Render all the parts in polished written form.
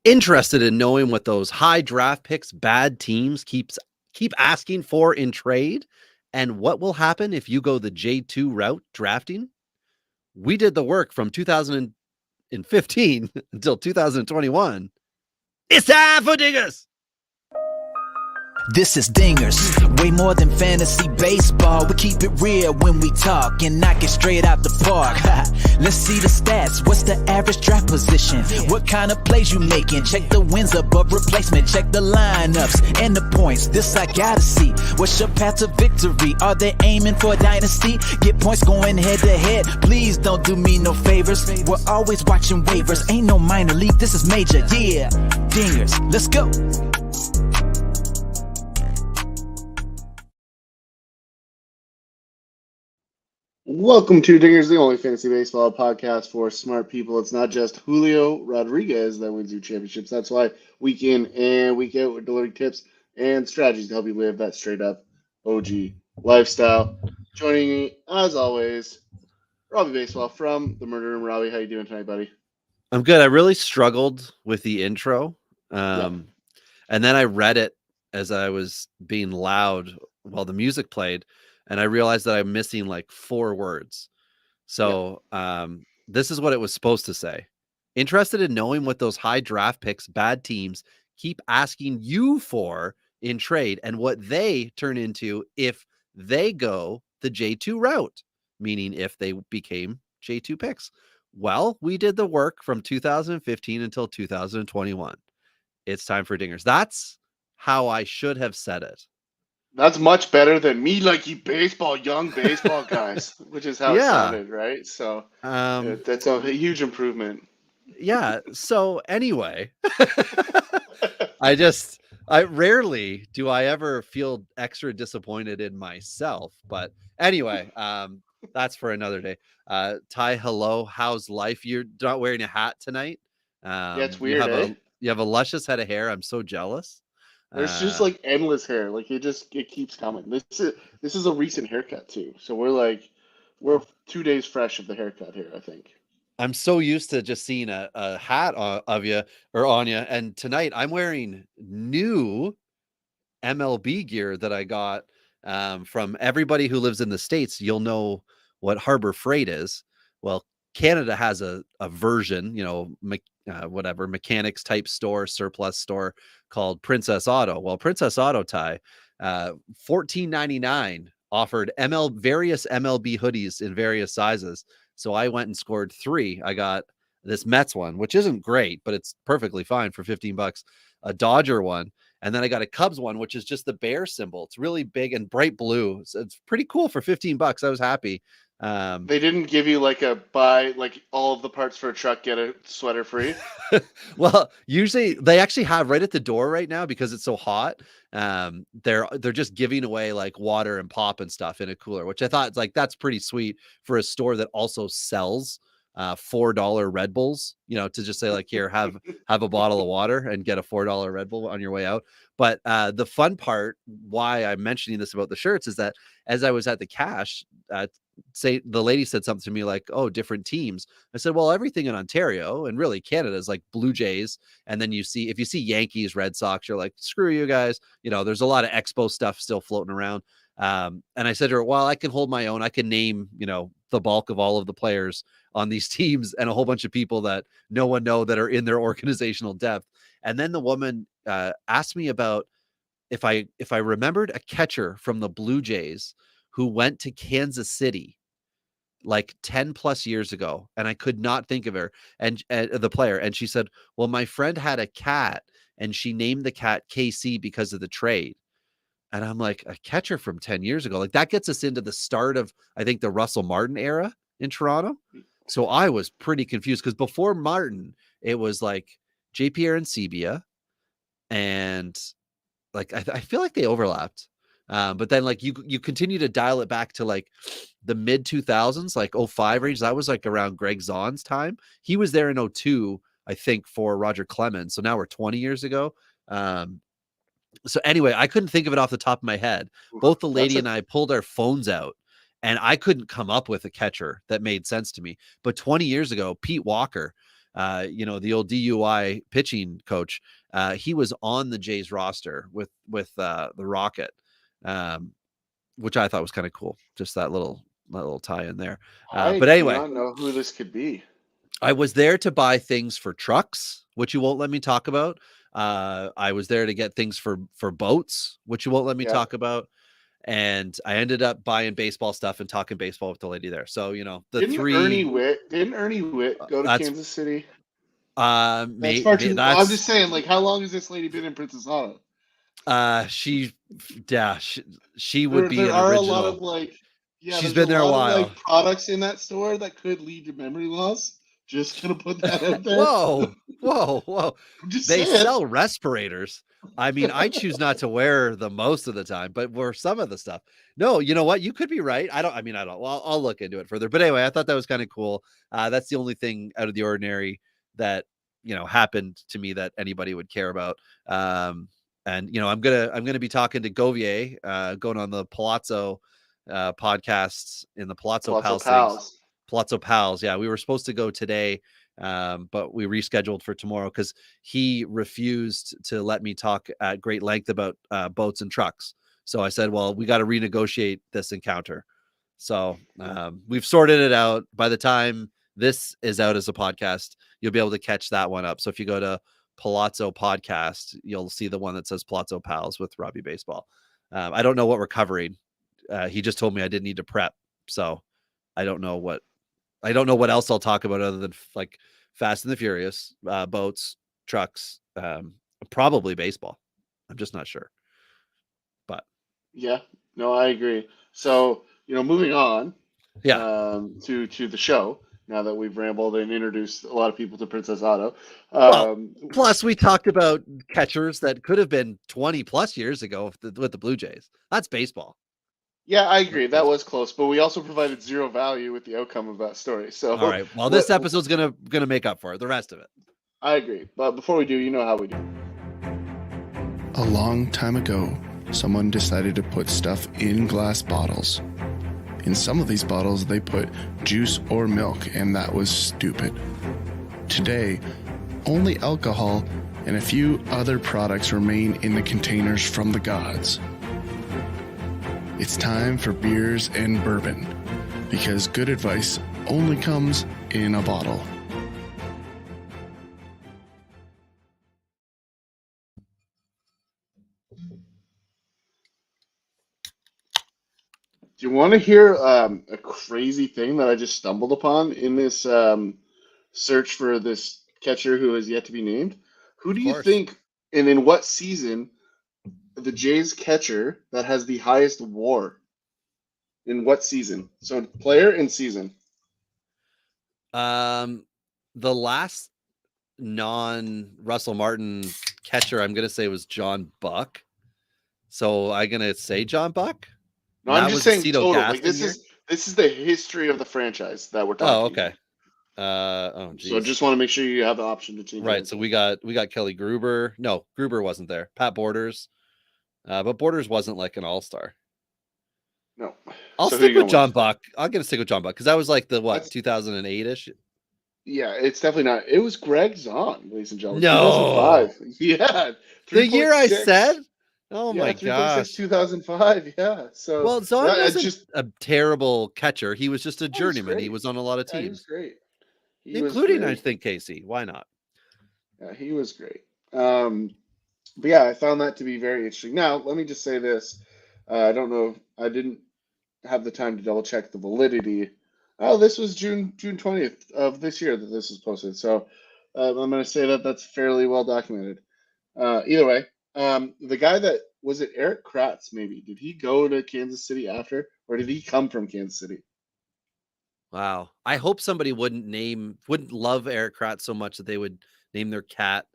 Interested in knowing what those high draft picks bad teams keep asking for in trade, and what will happen if you go the J2 route drafting? We did the work from 2015 until 2021. It's time for Dingers. This is Dingers, way more than fantasy baseball. We keep it real when we talk and knock it straight out the park. Let's see the stats. What's the average draft position? What kind of plays you making? Check the wins above replacement. Check the lineups and the points. This I gotta see. What's your path to victory? Are they aiming for a dynasty? Get points going head to head. Please don't do me no favors. We're always watching waivers. Ain't no minor league. This is major. Yeah, Dingers. Let's go. Welcome to Dingers, the only fantasy baseball podcast for smart people. It's not just Julio Rodriguez that wins you championships. That's why week in and week out we're delivering tips and strategies to help you live that straight up OG lifestyle. Joining me, as always, Robbie Baseball from the Murder Room. Robbie, how you doing tonight, buddy? I'm good. I really struggled with the intro. And then I read it as I was being loud while the music played. And I realized that I'm missing like 4 words. So this is what it was supposed to say. Interested in knowing what those high draft picks bad teams keep asking you for in trade and what they turn into if they go the J2 route, meaning if they became J2 picks. Well, we did the work from 2015 until 2021. It's time for Dingers. That's how I should have said it. That's much better than me like you baseball, young baseball guys, which is how it sounded, right? So that's a huge improvement. Yeah. So anyway, I rarely do I ever feel extra disappointed in myself. But anyway, that's for another day. Ty, hello. How's life? You're not wearing a hat tonight. Yeah, it's weird. You have a luscious head of hair. I'm so jealous. There's just like endless hair. Like it keeps coming. This is a recent haircut too. So we're 2 days fresh of the haircut here, I think. I'm so used to just seeing a hat of you or on you. And tonight I'm wearing new MLB gear that I got from everybody who lives in the States. You'll know what Harbor Freight is. Well, Canada has a version, whatever mechanics type store, surplus store called Princess Auto. Well, Princess Auto, Ty, $14.99 offered various MLB hoodies in various sizes. So I went and scored 3. I got this Mets one, which isn't great, but it's perfectly fine for $15. A Dodger one. And then I got a Cubs one, which is just the bear symbol. It's really big and bright blue. So it's pretty cool for $15. I was happy. They didn't give you like a buy like all of the parts for a truck, get a sweater free. Well, usually they actually have right at the door right now because it's so hot. They're just giving away like water and pop and stuff in a cooler, which I thought like that's pretty sweet for a store that also sells $4 Red Bulls, to just say like, here, have a bottle of water and get a $4 Red Bull on your way out. But the fun part, why I'm mentioning this about the shirts, is that as I was at the cash, say the lady said something to me like, oh, different teams. I said, well, everything in Ontario and really Canada is like Blue Jays. And then if you see Yankees, Red Sox, you're like, screw you guys. There's a lot of Expo stuff still floating around. And I said to her, well, I can hold my own. I can name, the bulk of all of the players on these teams and a whole bunch of people that no one know that are in their organizational depth. And then the woman asked me about if I remembered a catcher from the Blue Jays who went to Kansas City like 10 plus years ago. And I could not think of her and the player. And she said, well, my friend had a cat and she named the cat KC because of the trade. And I'm like, a catcher from 10 years ago. Like that gets us into the start of, I think, the Russell Martin era in Toronto. So I was pretty confused because before Martin, it was like JP Arancibia and like, I feel like they overlapped. But then like you continue to dial it back to like the mid 2000s, like 05 range. That was like around Greg Zaun's time. He was there in 02, I think, for Roger Clemens. So now we're 20 years ago. So anyway, I couldn't think of it off the top of my head. Both the lady and I pulled our phones out and I couldn't come up with a catcher that made sense to me. But 20 years ago, Pete Walker, the old DUI pitching coach, he was on the Jays roster with the Rocket, which I thought was kind of cool. Just that little tie in there. I But do anyway, not know who this could be. I was there to buy things for trucks, which you won't let me talk about. I was there to get things for boats, which you won't let me talk about. And I ended up buying baseball stuff and talking baseball with the lady there. So, Didn't Ernie Witt go to Kansas City? That's far too. I'm just saying, like, how long has this lady been in Princess Auto? She would be there an are original. A lot of like, she's been there a while. Of, like, products in that store that could lead to memory loss. Just gonna put that out there. Whoa! They sell respirators. I mean, I choose not to wear them most of the time, but for some of the stuff, no. You know what? You could be right. I don't. Well, I'll look into it further. But anyway, I thought that was kind of cool. That's the only thing out of the ordinary that happened to me that anybody would care about. And I'm gonna be talking to Govier, going on the Palazzo podcast in the Palazzo Pals. Palazzo Pals. Yeah, we were supposed to go today, but we rescheduled for tomorrow because he refused to let me talk at great length about boats and trucks. So I said, well, we got to renegotiate this encounter. So we've sorted it out. By the time this is out as a podcast, you'll be able to catch that one up. So if you go to Palazzo Podcast, you'll see the one that says Palazzo Pals with Robbie Baseball. I don't know what we're covering. He just told me I didn't need to prep. So I don't know what else I'll talk about other than like Fast and the Furious, boats, trucks, probably baseball. I'm just not sure. But yeah, no, I agree. So, moving on to the show, now that we've rambled and introduced a lot of people to Princess Auto. Plus we talked about catchers that could have been 20 plus years ago with the Blue Jays. That's baseball. Yeah, I agree. That was close, but we also provided zero value with the outcome of that story. So, all right. Well, this episode's gonna make up for it. The rest of it. I agree. But before we do, you know how we do. A long time ago, someone decided to put stuff in glass bottles. In some of these bottles, they put juice or milk, and that was stupid. Today, only alcohol and a few other products remain in the containers from the gods. It's time for beers and bourbon, because good advice only comes in a bottle. Do you want to hear a crazy thing that I just stumbled upon in this search for this catcher who has yet to be named? Who do you think, and in what season, the Jays catcher that has the highest WAR? In what season? So player and season. The last non-Russell Martin catcher I'm gonna say was John Buck. So I'm gonna say John Buck. No, I'm just saying total. Like this is the history of the franchise that we're talking. Oh, okay. So just want to make sure you have the option to change. Right. So we got Kelly Gruber. No, Gruber wasn't there. Pat Borders. But Borders wasn't like an all-star. No. I'll stick with John Buck. I'm going to stick with John Buck because that was like the 2008-ish? Yeah, it's definitely not. It was Greg Zahn, ladies and gentlemen. No. 2005. Yeah. The year I said? Oh my gosh. 2005. Yeah. So well, Zahn wasn't just a terrible catcher. He was just a journeyman. He was on a lot of teams. He was great. Including, I think, Casey. Why not? Yeah, he was great. But yeah, I found that to be very interesting. Now, let me just say this. I don't know. I didn't have the time to double check the validity. Oh, this was June 20th of this year that this was posted. So I'm going to say that that's fairly well documented. Either way, the guy that was it Eric Kratz, maybe, did he go to Kansas City after, or did he come from Kansas City? Wow. I hope somebody wouldn't love Eric Kratz so much that they would name their cat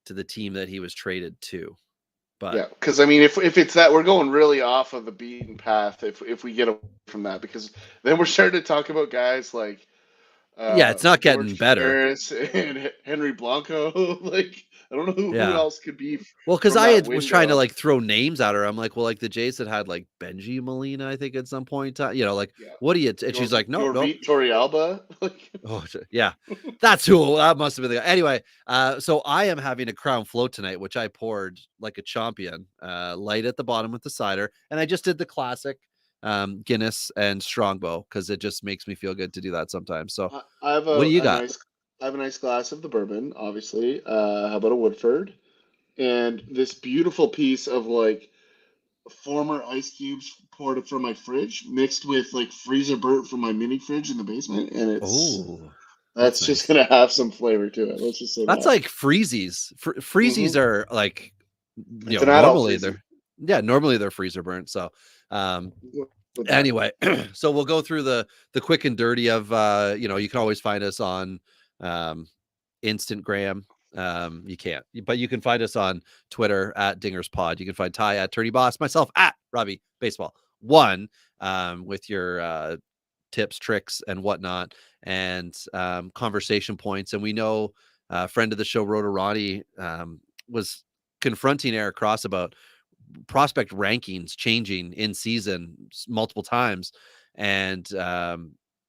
to the team that he was traded to. But yeah, because I mean, if it's that, we're going really off of the beaten path if we get away from that, because then we're starting to talk about guys like Yeah, it's not getting George better. Harris and Henry Blanco. Like, I don't know who Yeah. else could be Well, because from that was trying to window. like throw names at her. I'm like, well, like the Jays had like Benji Molina, I think at some point, like, Yeah. what do you? And she's like, no, no. Torrealba. Like, Oh, yeah, that's who that must have been. Anyway, so I am having a Crown Float tonight, which I poured like a champion, light at the bottom with the cider, and I just did the classic Guinness and Strongbow because it just makes me feel good to do that sometimes. So, I have what do you a got? nice glass of the bourbon, obviously. How about a Woodford? And this beautiful piece of like former ice cubes poured from my fridge, mixed with like freezer burnt from my mini fridge in the basement, and Oh, that's that's just nice. gonna have some flavor to it. Let's just say That's that. like freezies. Freezies are like, It's an adult normally freezy. normally they're freezer burnt. So, anyway, so we'll go through the quick and dirty of, you can always find us on, Instagram. You can't, but you can find us on Twitter at Dingers Pod. You can find Ty at Turdy Boss, myself at Robbie Baseball 1, with your, tips, tricks, and whatnot, and conversation points. And we know friend of the show, Rhoda Ronnie, was confronting Eric Cross about prospect rankings changing in season multiple times. And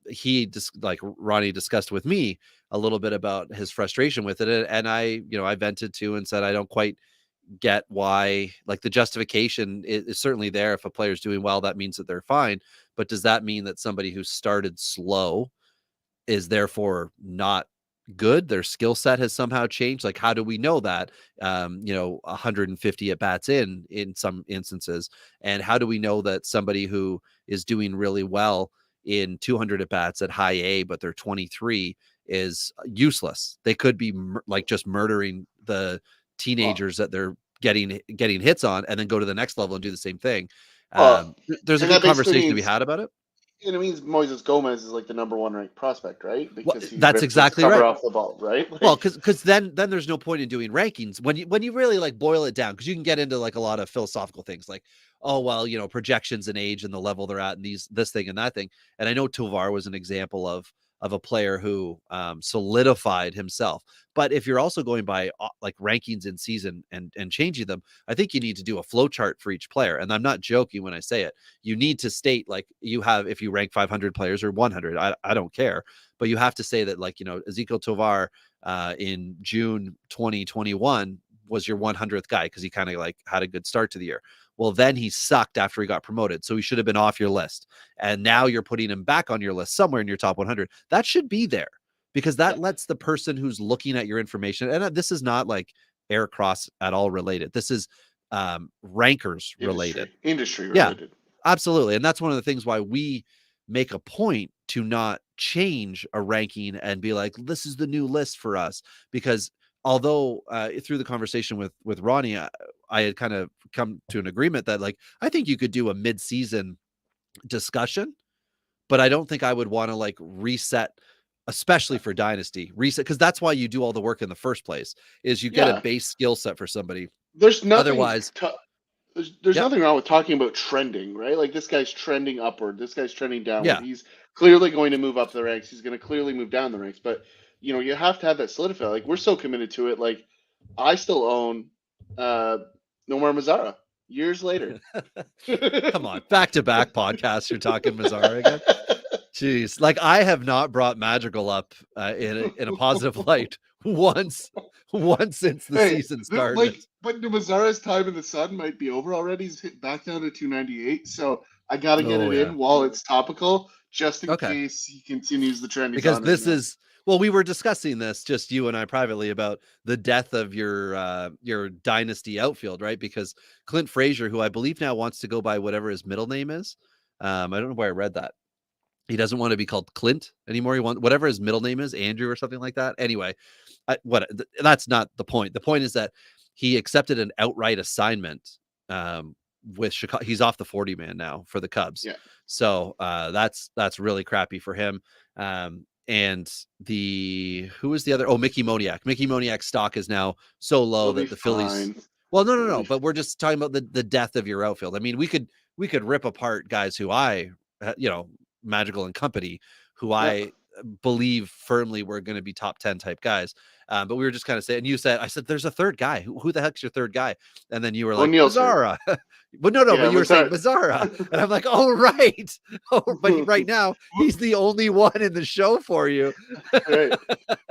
he just like Ronnie discussed with me a little bit about his frustration with it. And I vented to and said, I don't quite get why, like, the justification is certainly there. If a player's doing well, that means that they're fine. But does that mean that somebody who started slow is therefore not good? Their skill set has somehow changed. Like, how do we know that? 150 at bats in some instances, and how do we know that somebody who is doing really well in 200 at bats at high A, but they're 23, is useless? They could be like just murdering the teenagers that they're getting hits on, and then go to the next level and do the same thing. Well, There's a and good that basically conversation to be means had about it. and it means Moises Gomez is like the number one ranked prospect, right? Well, Because he that's ripped his exactly cover right. off the ball, right? Well, Like, because then there's no point in doing rankings when you really like boil it down, because you can get into like a lot of philosophical things like, oh well, projections and age and the level they're at and this thing and that thing. And I know Tovar was an example of a player who solidified himself. But if you're also going by like rankings in season and changing them, I think you need to do a flow chart for each player. And I'm not joking when I say it. You need to state, like, you have, if you rank 500 players or 100, I don't care, but you have to say that, like, Ezekiel Tovar in June 2021 was your 100th guy because he kind of like had a good start to the year. Well, then he sucked after he got promoted, so he should have been off your list. And now you're putting him back on your list somewhere in your top 100. That should be there, because that lets the person who's looking at your information, and this is not like Eric Cross at all related. This is rankers related. Industry Yeah, related. absolutely. And that's one of the things why we make a point to not change a ranking and be like, this is the new list for us. Because although through the conversation with Ronnie, I had kind of come to an agreement that, like, I think you could do a mid-season discussion, but I don't think I would want to like reset, especially for dynasty reset, because that's why you do all the work in the first place, is you get a base skill set for somebody. There's nothing. Otherwise, there's nothing wrong with talking about trending, right? Like, this guy's trending upward, this guy's trending downward. Yeah. He's clearly going to move up the ranks. He's going to clearly move down the ranks. But you have to have that solidified. Like, we're so committed to it. Like, I still own Nomar Mazara years later. Come on, back-to-back podcasts, you're talking Mazara again. Jeez, like, I have not brought Magical up in a positive light once since the season started. But Mazara's time in the sun might be over already. He's hit back down to 298, so I got to get it in while it's topical, just in case he continues the trend. Because this is, well, we were discussing this, just you and I privately, about the death of your dynasty outfield, right? Because Clint Frazier, who I believe now wants to go by whatever his middle name is, I don't know where I read that. He doesn't want to be called Clint anymore. He wants whatever his middle name is, Andrew or something like that. Anyway, that's not the point. The point is that he accepted an outright assignment with Chicago. He's off the 40 man now for the Cubs. Yeah. So that's really crappy for him. And who is the other? Oh, Mickey Moniak. Mickey Moniak's stock is now so low that the Phillies. Well, no. But we're just talking about the death of your outfield. I mean, we could rip apart guys who Magical and company, who I believe firmly we're going to be top 10 type guys. But we were just kind of saying, I said, there's a third guy. Who the heck's your third guy? And then you were like, O'Neal's hurt. Mazzara. But no, Yeah, but you were saying Mazzara. Mazzara. And I'm like, oh, right. Oh, but right now he's the only one in the show for you. Right.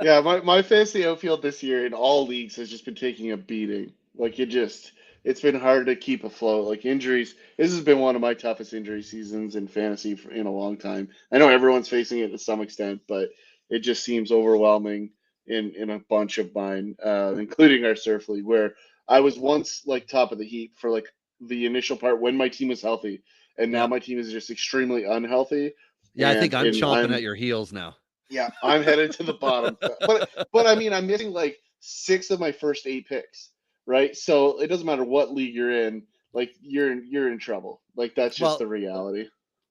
Yeah, my fantasy outfield this year in all leagues has just been taking a beating. Like it's been hard to keep afloat. Like injuries, this has been one of my toughest injury seasons in fantasy in a long time. I know everyone's facing it to some extent, but it just seems overwhelming in a bunch of mine, including our surf league, where I was once like top of the heap for like the initial part when my team was healthy, and now my team is just extremely unhealthy. Yeah, I think I'm chomping at your heels now. Yeah, I'm headed to the bottom. But I mean, I'm missing like 6 of my first 8 picks, right? So it doesn't matter what league you're in, like you're in trouble. Like that's just the reality.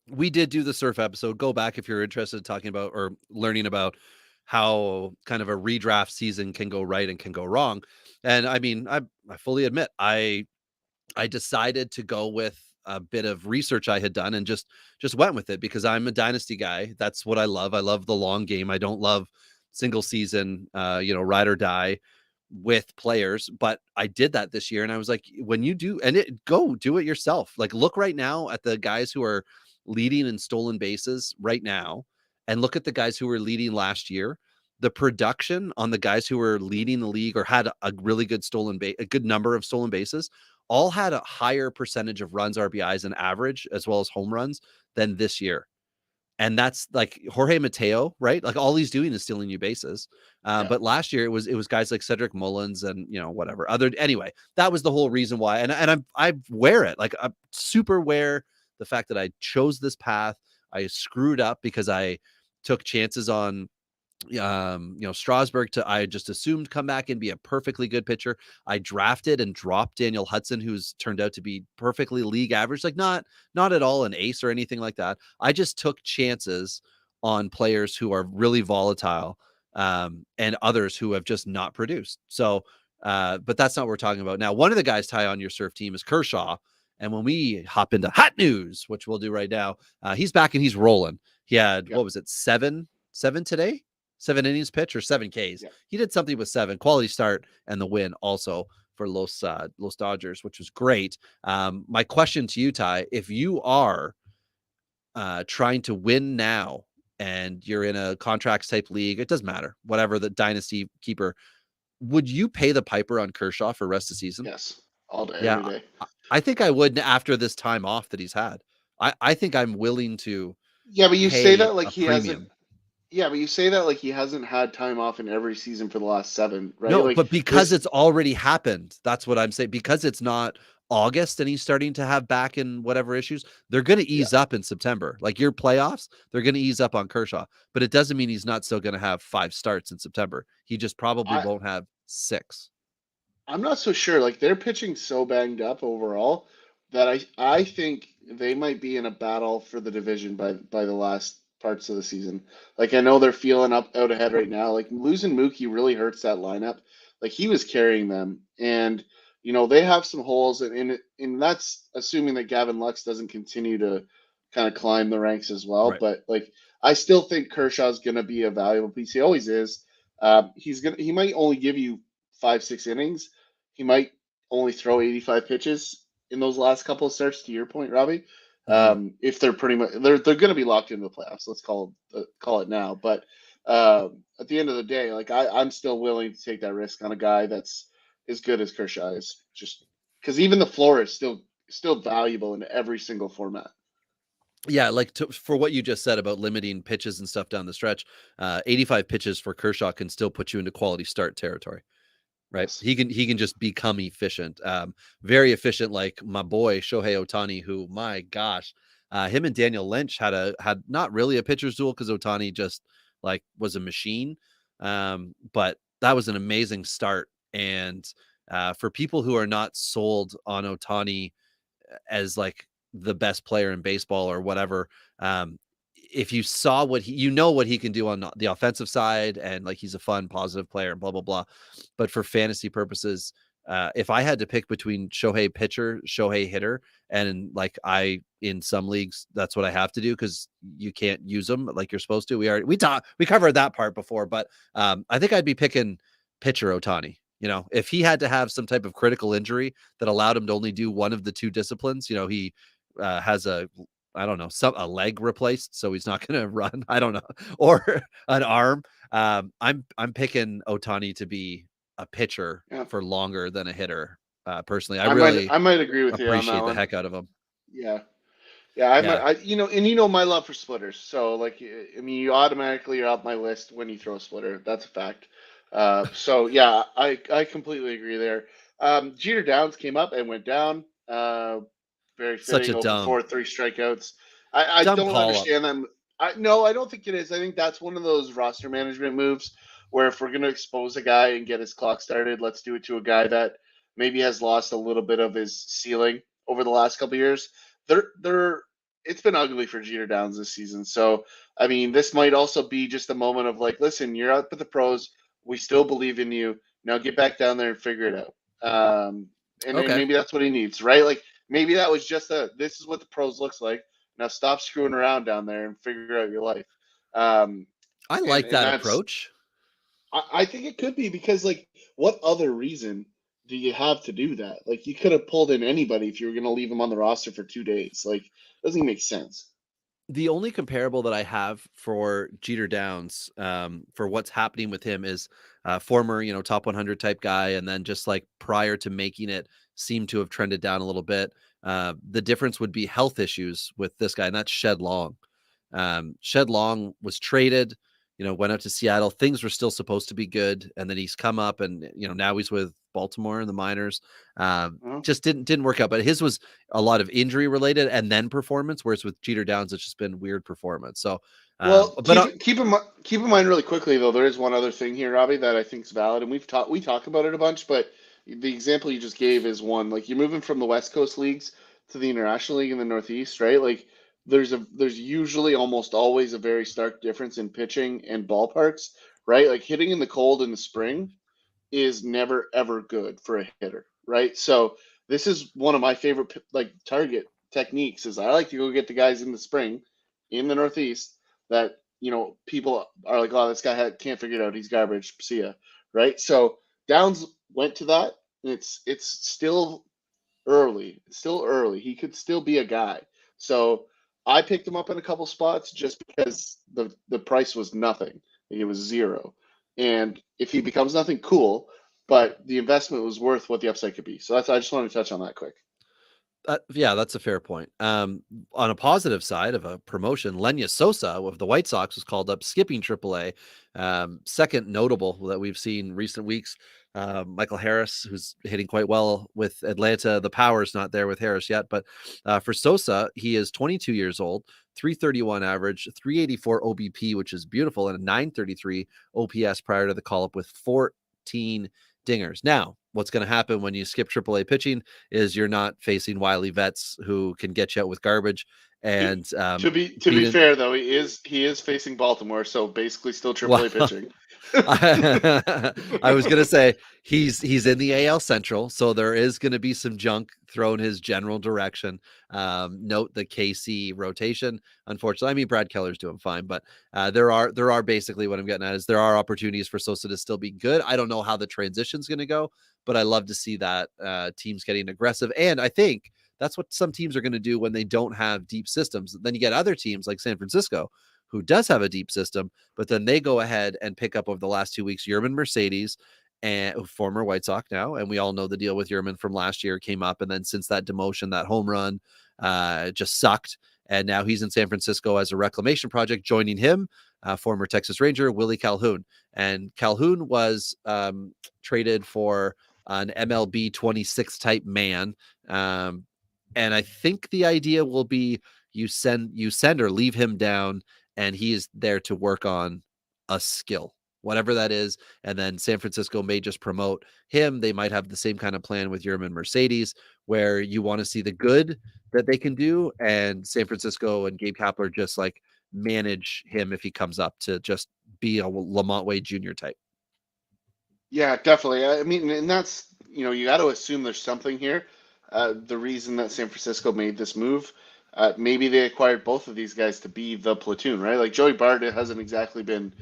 We did do the surf episode. Go back if you're interested in talking about or learning about how kind of a redraft season can go right and can go wrong. And I mean, I fully admit I decided to go with a bit of research I had done and just went with it because I'm a dynasty guy. That's what I love. I love the long game. I don't love single season, ride or die with players, but I did that this year. And I was like, when you do, go do it yourself. Like look right now at the guys who are leading in stolen bases right now. And look at the guys who were leading last year. The production on the guys who were leading the league or had a really good a good number of stolen bases all had a higher percentage of runs, RBIs, and average, as well as home runs than this year. And that's like Jorge Mateo, right? Like all he's doing is stealing you bases. But last year it was guys like Cedric Mullins and whatever. Anyway, that was the whole reason why. And I wear it. Like I'm super aware the fact that I chose this path. I screwed up because I took chances on Strasburg I just assumed come back and be a perfectly good pitcher. I drafted and dropped Daniel Hudson, who's turned out to be perfectly league average, like not at all an ace or anything like that. I just took chances on players who are really volatile and others who have just not produced. So, but that's not what we're talking about now. One of the guys, Ty, on your surf team is Kershaw. And when we hop into hot news, which we'll do right now, he's back and he's rolling. He had, what was it, seven today? 7 innings pitch or 7 Ks. Yeah. He did something with 7 quality start and the win also for Los Dodgers, which was great. My question to you, Ty, if you are trying to win now and you're in a contracts type league, it doesn't matter, whatever the dynasty keeper, would you pay the piper on Kershaw for the rest of the season? Yes, all day, every day. I think I would after this time off that he's had. I think I'm willing to. Yeah, but you say that like he premium. hasn't. Yeah, but you say that like he hasn't had time off in every season for the last 7, right? No, like, but because it's already happened. That's what I'm saying. Because it's not August and he's starting to have back and whatever issues, they're going to ease up in September. Like your playoffs, they're going to ease up on Kershaw. But it doesn't mean he's not still going to have 5 starts in September. He just probably won't have 6. I'm not so sure. Like they're pitching so banged up overall that I think they might be in a battle for the division by the last parts of the season. Like I know they're feeling out ahead right now. Like losing Mookie really hurts that lineup. Like he was carrying them, and they have some holes, and that's assuming that Gavin Lux doesn't continue to kind of climb the ranks as well. Right. But like I still think Kershaw's going to be a valuable piece. He always is. He might only give you 5-6 innings. He might only throw 85 pitches in those last couple of starts. To your point, Robbie. If they're pretty much they're going to be locked into the playoffs, let's call it now. But at the end of the day, like I'm still willing to take that risk on a guy that's as good as Kershaw is, just because even the floor is still valuable in every single format. Yeah, like for what you just said about limiting pitches and stuff down the stretch, 85 pitches for Kershaw can still put you into quality start territory. Right. Yes. He can just become efficient, very efficient. Like my boy, Shohei Ohtani, who, my gosh, him and Daniel Lynch had not really a pitcher's duel because Ohtani just like was a machine. But that was an amazing start. And for people who are not sold on Ohtani as like the best player in baseball or whatever, if you saw what he can do on the offensive side, and like he's a fun, positive player and blah, blah, blah. But for fantasy purposes, if I had to pick between Shohei pitcher, Shohei hitter, and like in some leagues, that's what I have to do because you can't use them like you're supposed to. We covered that part before, but I think I'd be picking pitcher Ohtani. If he had to have some type of critical injury that allowed him to only do one of the two disciplines, he has a leg replaced, so he's not going to run. I don't know, or an arm. I'm picking Ohtani to be a pitcher for longer than a hitter. Personally, I might agree with you on that appreciate the one. heck out of him. Yeah. My love for splitters. So like, I mean, you automatically are up my list when you throw a splitter. That's a fact. So yeah, I completely agree there. Jeter Downs came up and went down. Very Such fitting. a dumb 4, 3 strikeouts. I dumb don't call understand them. No, I don't think it is. I think that's one of those roster management moves where if we're going to expose a guy and get his clock started, let's do it to a guy that maybe has lost a little bit of his ceiling over the last couple of years. It's been ugly for Jeter Downs this season. So, I mean, this might also be just a moment of like, listen, you're out with the pros. We still believe in you. Now get back down there and figure it out. And maybe that's what he needs, right? Like maybe that was just this is what the pros looks like. Now stop screwing around down there and figure out your life. I like that approach. I think it could be because like what other reason do you have to do that? Like you could have pulled in anybody if you were going to leave him on the roster for 2 days. Like it doesn't make sense. The only comparable that I have for Jeter Downs, for what's happening with him is former, top 100 type guy. And then just like prior to making it seemed to have trended down a little bit. The difference would be health issues with this guy, and that's Shed Long. Shed Long was traded, went out to Seattle. Things were still supposed to be good. And then he's come up and, now he's with Baltimore in the minors. Just didn't work out, but his was a lot of injury related and then performance. Whereas with Jeter Downs, it's just been weird performance. So, keep in mind really quickly though, there is one other thing here, Robbie, that I think is valid. And we talk about it a bunch, but the example you just gave is one, like you're moving from the West Coast leagues to the International League in the Northeast, right? Like there's usually almost always a very stark difference in pitching and ballparks, right? Like hitting in the cold in the spring is never ever good for a hitter, right? So this is one of my favorite like target techniques is I like to go get the guys in the spring in the Northeast that people are like, oh, this guy can't figure it out, he's garbage, see ya, right? So Downs went to that. It's still early. It's still early. He could still be a guy. So I picked him up in a couple spots just because the price was nothing. It was zero. And if he becomes nothing, cool. But the investment was worth what the upside could be. So I just wanted to touch on that quick. Yeah, that's a fair point. On a positive side of a promotion, Lenya Sosa of the White Sox was called up skipping AAA. Second notable that we've seen recent weeks. Michael Harris, who's hitting quite well with Atlanta. The power's not there with Harris yet, but for Sosa, he is 22 years old, 331 average, 384 OBP, which is beautiful, and a 933 OPS prior to the call-up with 14 dingers. Now, what's going to happen when you skip AAA pitching is you're not facing wily vets who can get you out with garbage. And to be fair, though, he is facing Baltimore, so basically still AAA pitching. I was gonna say he's in the AL Central, so there is going to be some junk thrown his general direction. Note the KC rotation. Unfortunately, I mean Brad Keller's doing fine, but there are basically what I'm getting at is there are opportunities for Sosa to still be good. I don't know how the transition's going to go, but I love to see that teams getting aggressive, and I think that's what some teams are going to do when they don't have deep systems. Then you get other teams like San Francisco, who does have a deep system, but then they go ahead and pick up over the last 2 weeks, Yerman Mercedes, and former White Sox now. And we all know the deal with Yerman from last year came up. And then since that demotion, that home run just sucked. And now he's in San Francisco as a reclamation project. Joining him, former Texas Ranger, Willie Calhoun. And Calhoun was traded for an MLB 26 type man. And I think the idea will be you send or leave him down, and he is there to work on a skill, whatever that is. And then San Francisco may just promote him. They might have the same kind of plan with Yerman Mercedes, where you want to see the good that they can do. And San Francisco and Gabe Kapler just like manage him if he comes up to just be a Lamont Wade Jr. type. Yeah, definitely. I mean, and that's you got to assume there's something here. The reason that San Francisco made this move, maybe they acquired both of these guys to be the platoon, right? Like Joey Bart hasn't exactly been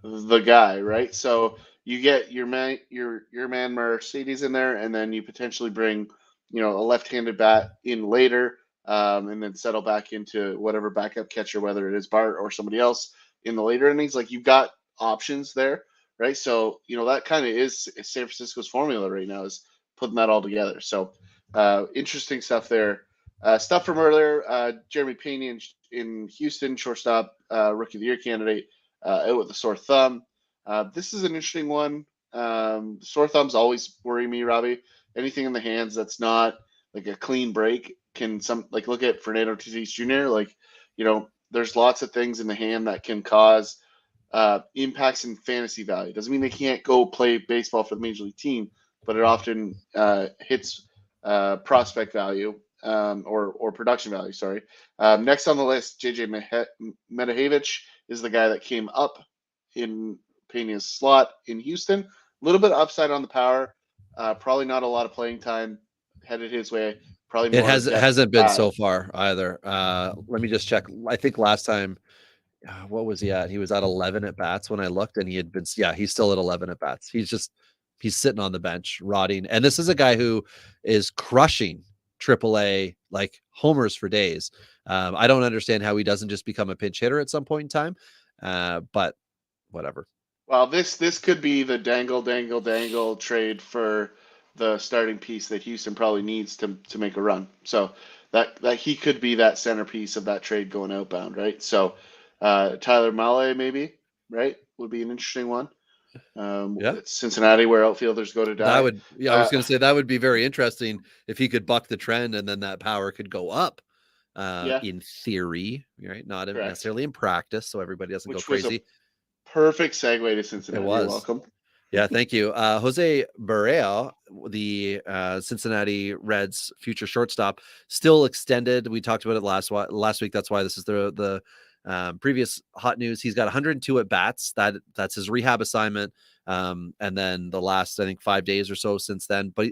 the guy, right? So you get your man Mercedes in there, and then you potentially bring, a left-handed bat in later, and then settle back into whatever backup catcher, whether it is Bart or somebody else in the later innings. Like you've got options there, right? So that kind of is San Francisco's formula right now, is putting that all together. So interesting stuff there. Stuff from earlier, Jeremy Pena in Houston, shortstop, rookie of the year candidate, out with a sore thumb. This is an interesting one. Sore thumbs always worry me, Robbie. Anything in the hands that's not like a clean break can look at Fernando Tatis Jr. There's lots of things in the hand that can cause impacts in fantasy value. Doesn't mean they can't go play baseball for the major league team, but it often hits prospect value or production value. Sorry. Next on the list, JJ Menohevich is the guy that came up in Pena's slot in Houston. A little bit of upside on the power. Probably not a lot of playing time headed his way. Probably more. It hasn't been so far either. Let me just check. I think last time, what was he at? He was at 11 at bats when I looked, and he had been. Yeah, he's still at 11 at bats. He's sitting on the bench, rotting. And this is a guy who is crushing AAA like homers for days. I don't understand how he doesn't just become a pinch hitter at some point in time. But whatever. Well, this could be the dangle trade for the starting piece that Houston probably needs to make a run. So that he could be that centerpiece of that trade going outbound, right? So Tyler Mahle maybe, right, would be an interesting one. Cincinnati, where outfielders go to die. I was going to say that would be very interesting if he could buck the trend, and then that power could go up. In theory, right? Not necessarily in practice, so everybody doesn't go crazy. Perfect segue to Cincinnati. You're welcome. Yeah, thank you. Jose Barrera, the Cincinnati Reds future shortstop, still extended. We talked about it last week. That's why this is the previous hot news. He's got 102 at bats. That's his rehab assignment. And then the last, I think, 5 days or so since then. But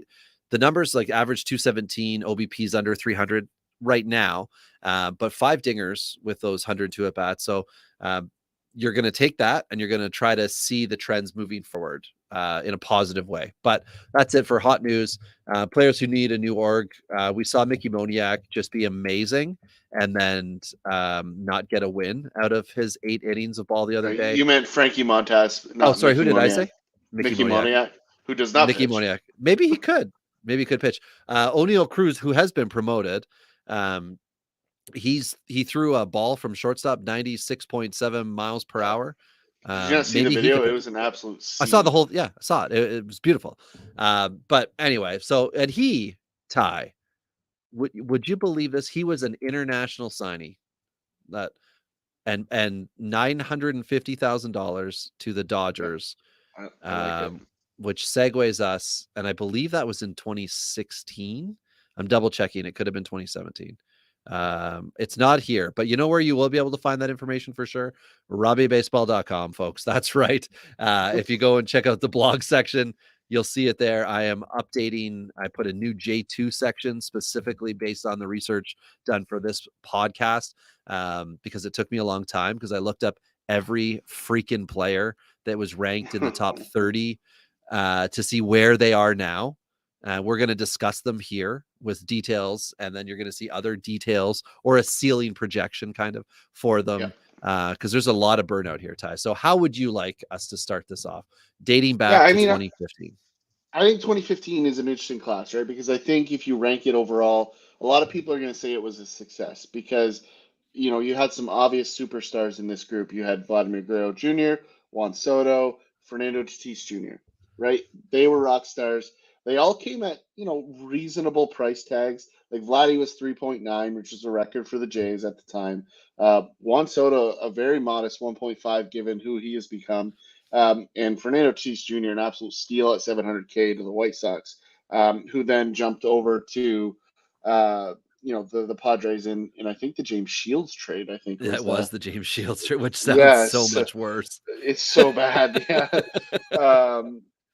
the numbers like average 217, OBP's under 300 right now. But 5 dingers with those 102 at bats. So you're going to take that and you're going to try to see the trends moving forward in a positive way. But that's it for hot news. Players who need a new org. We saw Mickey Moniak just be amazing and then not get a win out of his 8 innings of ball the other day. You meant Frankie Montas. Sorry. Who did I say? Mickey Moniak, who does not Mickey pitch. Moniak. Maybe he could. Maybe he could pitch. O'Neal Cruz, who has been promoted, he threw a ball from shortstop 96.7 miles per hour. Did you not see the video? It was an absolute scene. I saw the whole, I saw it. It was beautiful. But anyway, and Ty, would you believe this? He was an international signee and $950,000 to the Dodgers, I like which segues us. And I believe that was in 2016. I'm double checking. It could have been 2017. It's not here, but you know where you will be able to find that information for sure? RobbieBaseball.com, folks. That's right. If you go and check out the blog section, you'll see it there. I am updating. I put a new J2 section specifically based on the research done for this podcast, because it took me a long time because I looked up every freaking player that was ranked in the top 30 to see where they are now. We're going to discuss them here with details, and then you're going to see other details or a ceiling projection kind of for them, because there's a lot of burnout here, Ty. So how would you like us to start this off, dating back to 2015? I think 2015 is an interesting class, right? Because I think if you rank it overall, a lot of people are going to say it was a success because, you had some obvious superstars in this group. You had Vladimir Guerrero Jr., Juan Soto, Fernando Tatis Jr., right? They were rock stars. They all came at, reasonable price tags. Like Vladdy was 3.9, which is a record for the Jays at the time. Juan Soto, a very modest 1.5 given who he has become. And Fernando Tatis Jr., an absolute steal at $700K to the White Sox, who then jumped over to, the Padres in I think the James Shields trade. I think was the James Shields trade, which sounds so much worse. It's so bad. Yeah.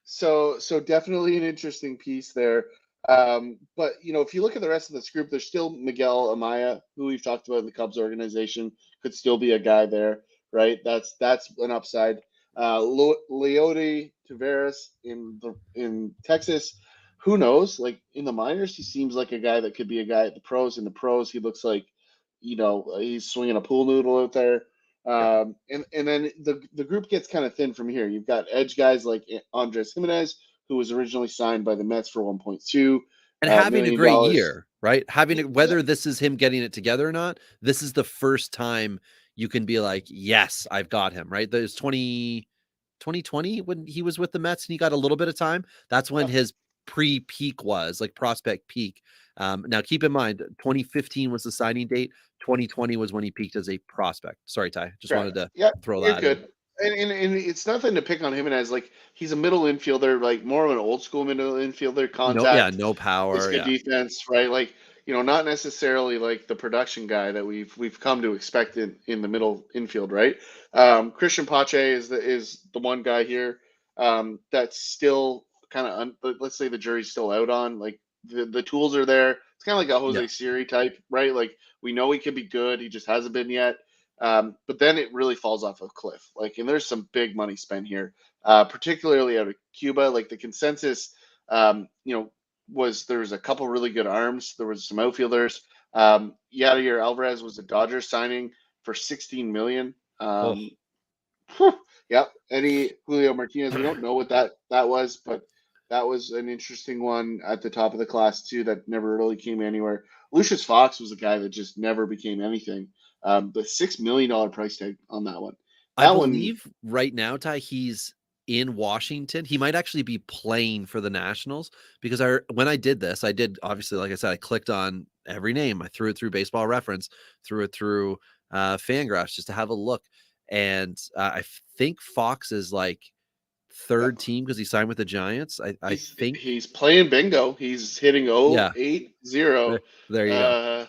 So definitely an interesting piece there. But if you look at the rest of this group, there's still Miguel Amaya, who we've talked about in the Cubs organization, could still be a guy there, right? That's an upside. Leody Taveras in Texas, who knows? Like in the minors, he seems like a guy that could be a guy at the pros. In the pros, he looks like he's swinging a pool noodle out there. Yeah. And then the group gets kind of thin from here. You've got edge guys like Andres Jimenez, who was originally signed by the Mets for $1.2 And having a million. great year, right? Whether Yeah, this is him getting it together or not, this is the first time you can be like, yes, I've got him, right? There's 2020 when he was with the Mets and he got a little bit of time. That's when yeah, his pre-peak was, like prospect peak. Now keep in mind, 2015 was the signing date. 2020 was when he peaked as a prospect. Sorry, Ty. Just correct. wanted to Yeah, throw you're that in. good. And it's nothing to pick on him, and as like he's a middle infielder, like more of an old school middle infielder, No, yeah, contact, no plays power. good Yeah. defense, right? Like not necessarily like the production guy that we've come to expect in the middle infield, right? Christian Pache is the one guy here that's still kind of let's say the jury's still out on. Like the tools are there. It's kind of like a Yeah. Jose Siri type, right? Like we know he could be good, he just hasn't been yet. But then it really falls off a cliff. Like, and there's some big money spent here, particularly out of Cuba. Like the consensus, was there was a couple really good arms. There was some outfielders. Yadier Alvarez was a Dodgers signing for 16 million. Oh. Yep. Eddie Julio Martinez. We don't know what that was, but that was an interesting one at the top of the class too. That never really came anywhere. Lucius Fox was a guy that just never became anything. The $6 million price tag on that one. I That one, believe right now, Ty, he's in Washington. He might actually be playing for the Nationals because when I did this, I did obviously, like I said, I clicked on every name. I threw it through Baseball Reference, threw it through Fangraphs just to have a look. And I think Fox is like third team because he signed with the Giants. I think he's playing bingo. He's hitting yeah. 0-8-0. There you go.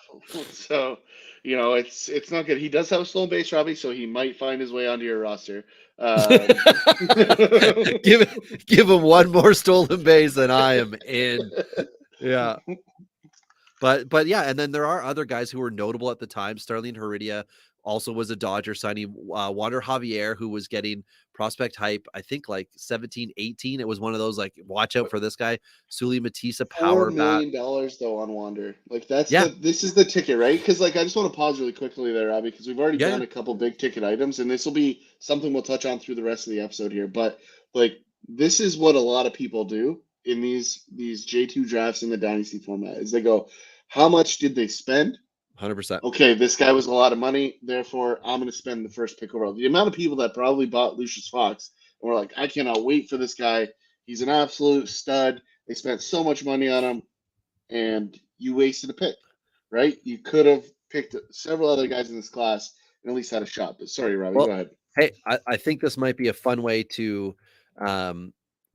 So it's not good. He does have a stolen base, Robbie, so he might find his way onto your roster. Give him one more stolen base and I am in. Yeah. But yeah, and then there are other guys who were notable at the time. Starling Heredia also was a Dodger signing. Wander Javier, who was getting prospect hype, I think like 17, 18. It was one of those like, watch out for this guy. Sully Matissa power $4 bat. million though on Wander. Like this is the ticket, right? Because like I just want to pause really quickly there, Robbie, because we've already done a couple big ticket items, and this will be something we'll touch on through the rest of the episode here. But like this is what a lot of people do in these J2 drafts in the dynasty format is they go, how much did they spend? 100%. Okay, this guy was a lot of money, therefore I'm going to spend the first pick overall. The amount of people that probably bought Lucius Fox and were like, I cannot wait for this guy. He's an absolute stud. They spent so much money on him, and you wasted a pick, right? You could have picked several other guys in this class and at least had a shot. But sorry, Robbie, go ahead. Hey, I think this might be a fun way to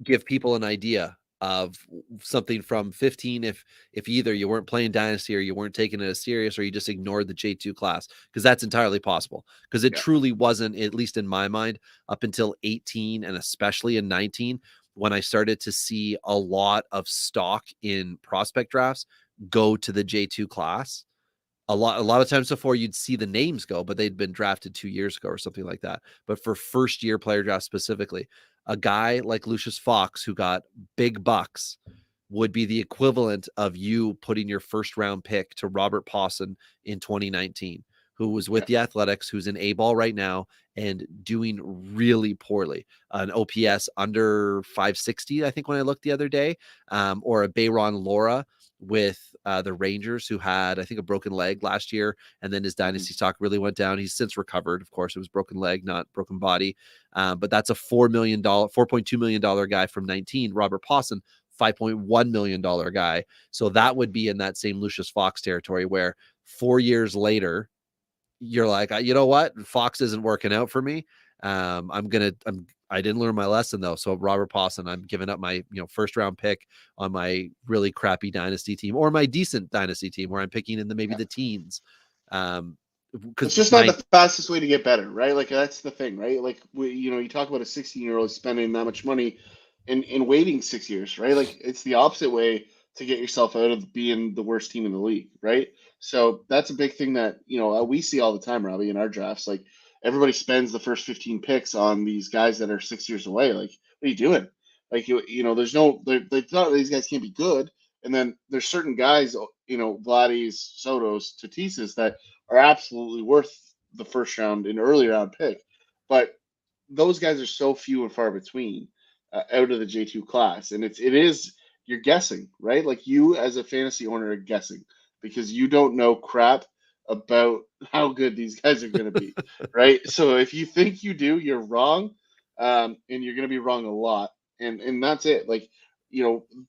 give people an idea of something from 15 if either you weren't playing dynasty or you weren't taking it as serious or you just ignored the J2 class, because that's entirely possible, because it truly wasn't, at least in my mind, up until 18 and especially in 19 when I started to see a lot of stock in prospect drafts go to the J2 class. A lot of times before you'd see the names go, but they'd been drafted 2 years ago or something like that. But for first year player draft specifically, a guy like Lucius Fox who got big bucks would be the equivalent of you putting your first round pick to Robert Posson in 2019, who was with the Athletics, who's in A-ball right now and doing really poorly. An OPS under 560, I think, when I looked the other day, or a Bayron Lora with the Rangers, who had, I think, a broken leg last year, and then his dynasty stock really went down. He's since recovered. Of course, it was broken leg, not broken body. But that's a $4.2 million guy from 19. Robert Posson, $5.1 million guy. So that would be in that same Lucius Fox territory, where 4 years later, you're like, you know what? Fox isn't working out for me. I didn't learn my lesson though. So Robert Posson, I'm giving up my, first round pick on my really crappy dynasty team or my decent dynasty team where I'm picking in the teens. It's just not the fastest way to get better, right? Like that's the thing, right? Like you talk about a 16-year-old spending that much money, and waiting 6 years, right? Like it's the opposite way to get yourself out of being the worst team in the league, right? So that's a big thing that we see all the time, Robbie, in our drafts. Like everybody spends the first 15 picks on these guys that are 6 years away. Like, what are you doing? Like there's no they thought these guys can't be good, and then there's certain guys, Vladdy's, Soto's, Tatis's that are absolutely worth the first round and early round pick, but those guys are so few and far between out of the J2 class, and you're guessing, right? Like you as a fantasy owner are guessing because you don't know crap about how good these guys are going to be, right? So if you think you do, you're wrong, and you're going to be wrong a lot, and that's it. Like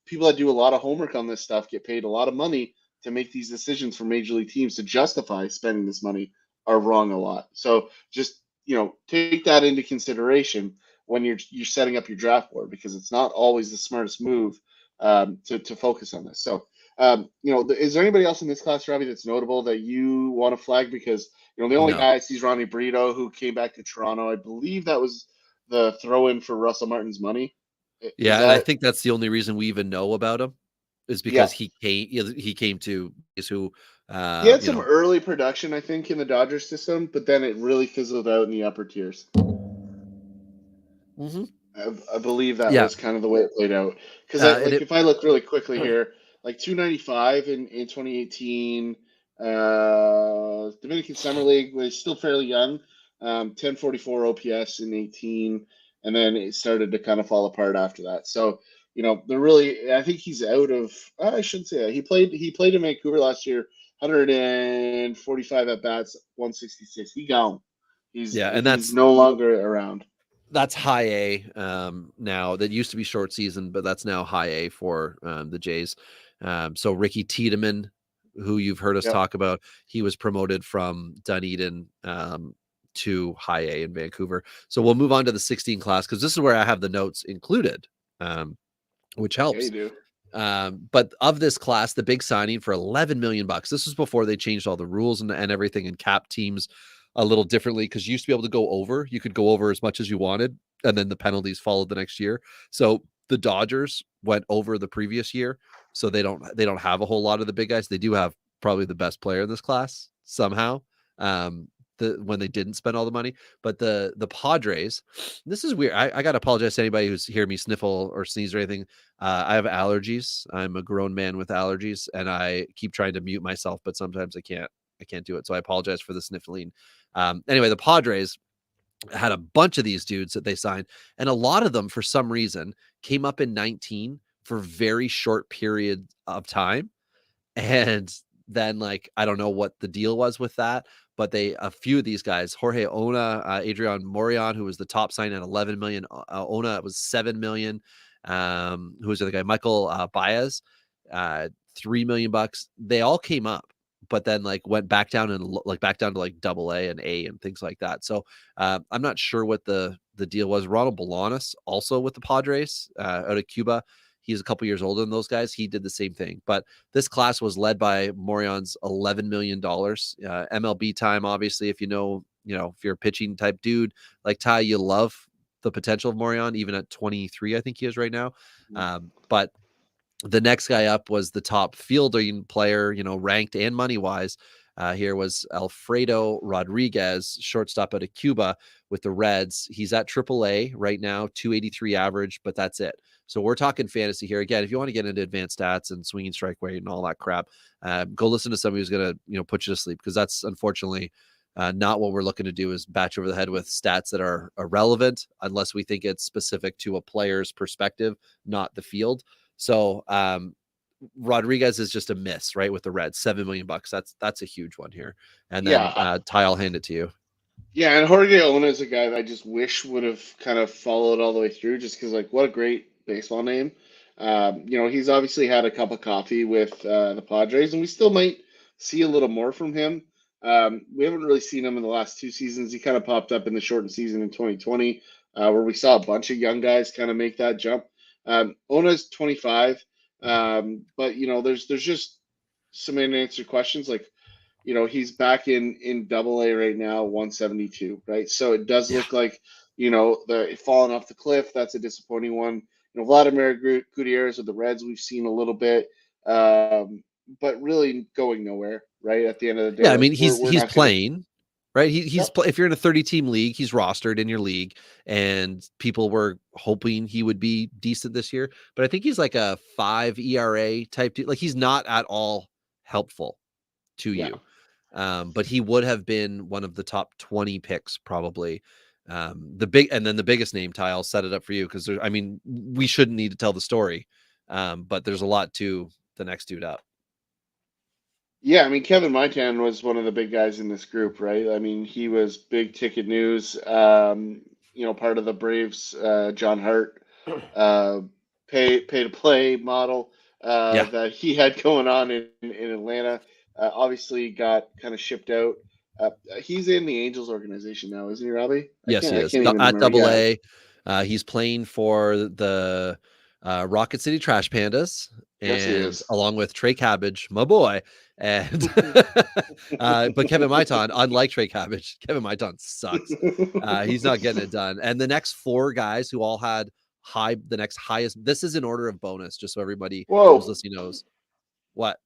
people that do a lot of homework on this stuff get paid a lot of money to make these decisions for major league teams to justify spending this money are wrong a lot. So just take that into consideration when you're setting up your draft board, because it's not always the smartest move to focus on this. So, is there anybody else in this class, Robbie, that's notable that you want to flag? Because the only guy I see is Ronnie Brito, who came back to Toronto. I believe that was the throw-in for Russell Martin's money. Yeah, and I think that's the only reason we even know about him is because Yeah. he came to who He had some early production, I think, in the Dodgers system, but then it really fizzled out in the upper tiers. Mhm. I believe that was kind of the way it played out. Because if I look really quickly here, like 295 in 2018, Dominican Summer League was still fairly young, 1044 OPS in 18, and then it started to kind of fall apart after that. So I think he's out of. I shouldn't say that. He played in Vancouver last year, 145 at bats, 166. He gone. He's no longer around. That's high A now. That used to be short season, but that's now high A for the Jays. So Ricky Tiedemann, who you've heard us talk about, he was promoted from Dunedin to high A in Vancouver. So we'll move on to the 16 class because this is where I have the notes included, which helps. Yeah, you do. But of this class, the big signing for $11 million. This was before they changed all the rules and everything and cap teams a little differently, because you used to be able to go over. You could go over as much as you wanted, and then the penalties followed the next year. So the Dodgers went over the previous year, so they don't have a whole lot of the big guys. They do have probably the best player in this class somehow. When they didn't spend all the money, but the Padres, this is weird. I got to apologize to anybody who's hear me sniffle or sneeze or anything. I have allergies. I'm a grown man with allergies, and I keep trying to mute myself, but sometimes I can't do it. So I apologize for the sniffling. Anyway, the Padres had a bunch of these dudes that they signed, and a lot of them, for some reason, came up in 19 for very short period of time. And then, I don't know what the deal was with that, but a few of these guys, Jorge Owen, Adrian Morion, who was the top sign at 11 million. Owen was 7 million. Who was the other guy? Michael Baez, $3 million. They all came up, but then went back down to double A and A and things like that. So I'm not sure what the deal was. Ronald Bolanos, also with the Padres, out of Cuba. He's a couple years older than those guys. He did the same thing. But this class was led by Morion's $11 million. MLB time, obviously, if if you're a pitching type dude like Ty, you love the potential of Morion, even at 23, I think he is right now. But the next guy up was the top fielding player, ranked and money-wise. Here was Alfredo Rodriguez, shortstop out of Cuba with the Reds. He's at AAA right now, 283 average, but that's it. So we're talking fantasy here. Again, if you want to get into advanced stats and swinging strike rate and all that crap, go listen to somebody who's going to put you to sleep, because that's unfortunately not what we're looking to do, is batch over the head with stats that are irrelevant unless we think it's specific to a player's perspective, not the field. So Rodriguez is just a miss, right? With the Reds, $7 million. That's a huge one here. And then Ty, I'll hand it to you. Yeah, and Jorge Owen is a guy that I just wish would have kind of followed all the way through, just because what a great baseball name. He's obviously had a cup of coffee with the Padres, and we still might see a little more from him. We haven't really seen him in the last 2 seasons. He kind of popped up in the shortened season in 2020, where we saw a bunch of young guys kind of make that jump. Ona's 25, but there's just some unanswered questions. He's back in double A right now, 172, right? So it does look like, the falling off the cliff. That's a disappointing one. Vladimir Gutierrez with the Reds, we've seen a little bit, but really going nowhere. Right at the end of the day, Yeah, I like mean, we're he's not gonna. playing, right? Yep. If you're in a 30-team league, he's rostered in your league, and people were hoping he would be decent this year. But I think he's like a 5 ERA type. Like he's not at all helpful to Yeah. you. But he would have been one of the top 20 picks probably. The biggest name, Ty, I'll set it up for you because I mean, we shouldn't need to tell the story, but there's a lot to the next dude up. Yeah, I mean, Kevin Maitan was one of the big guys in this group, right? I mean, he was big ticket news. Part of the Braves, John Hart, uh, pay to play model Yeah. that he had going on in Atlanta. Obviously, got kind of shipped out. He's in the Angels organization now, isn't he, Robbie? Yes, he I is can't even at remember. Double Yeah, A. He's playing for the Rocket City Trash Pandas, yes, he and is. along with Trey Cabbage, my boy. And but Kevin Maitan, unlike Trey Cabbage, Kevin Maitan sucks. He's not getting it done. And the next 4 guys who all had the next highest. This is in order of bonus, just so everybody who's Whoa. listening knows. What?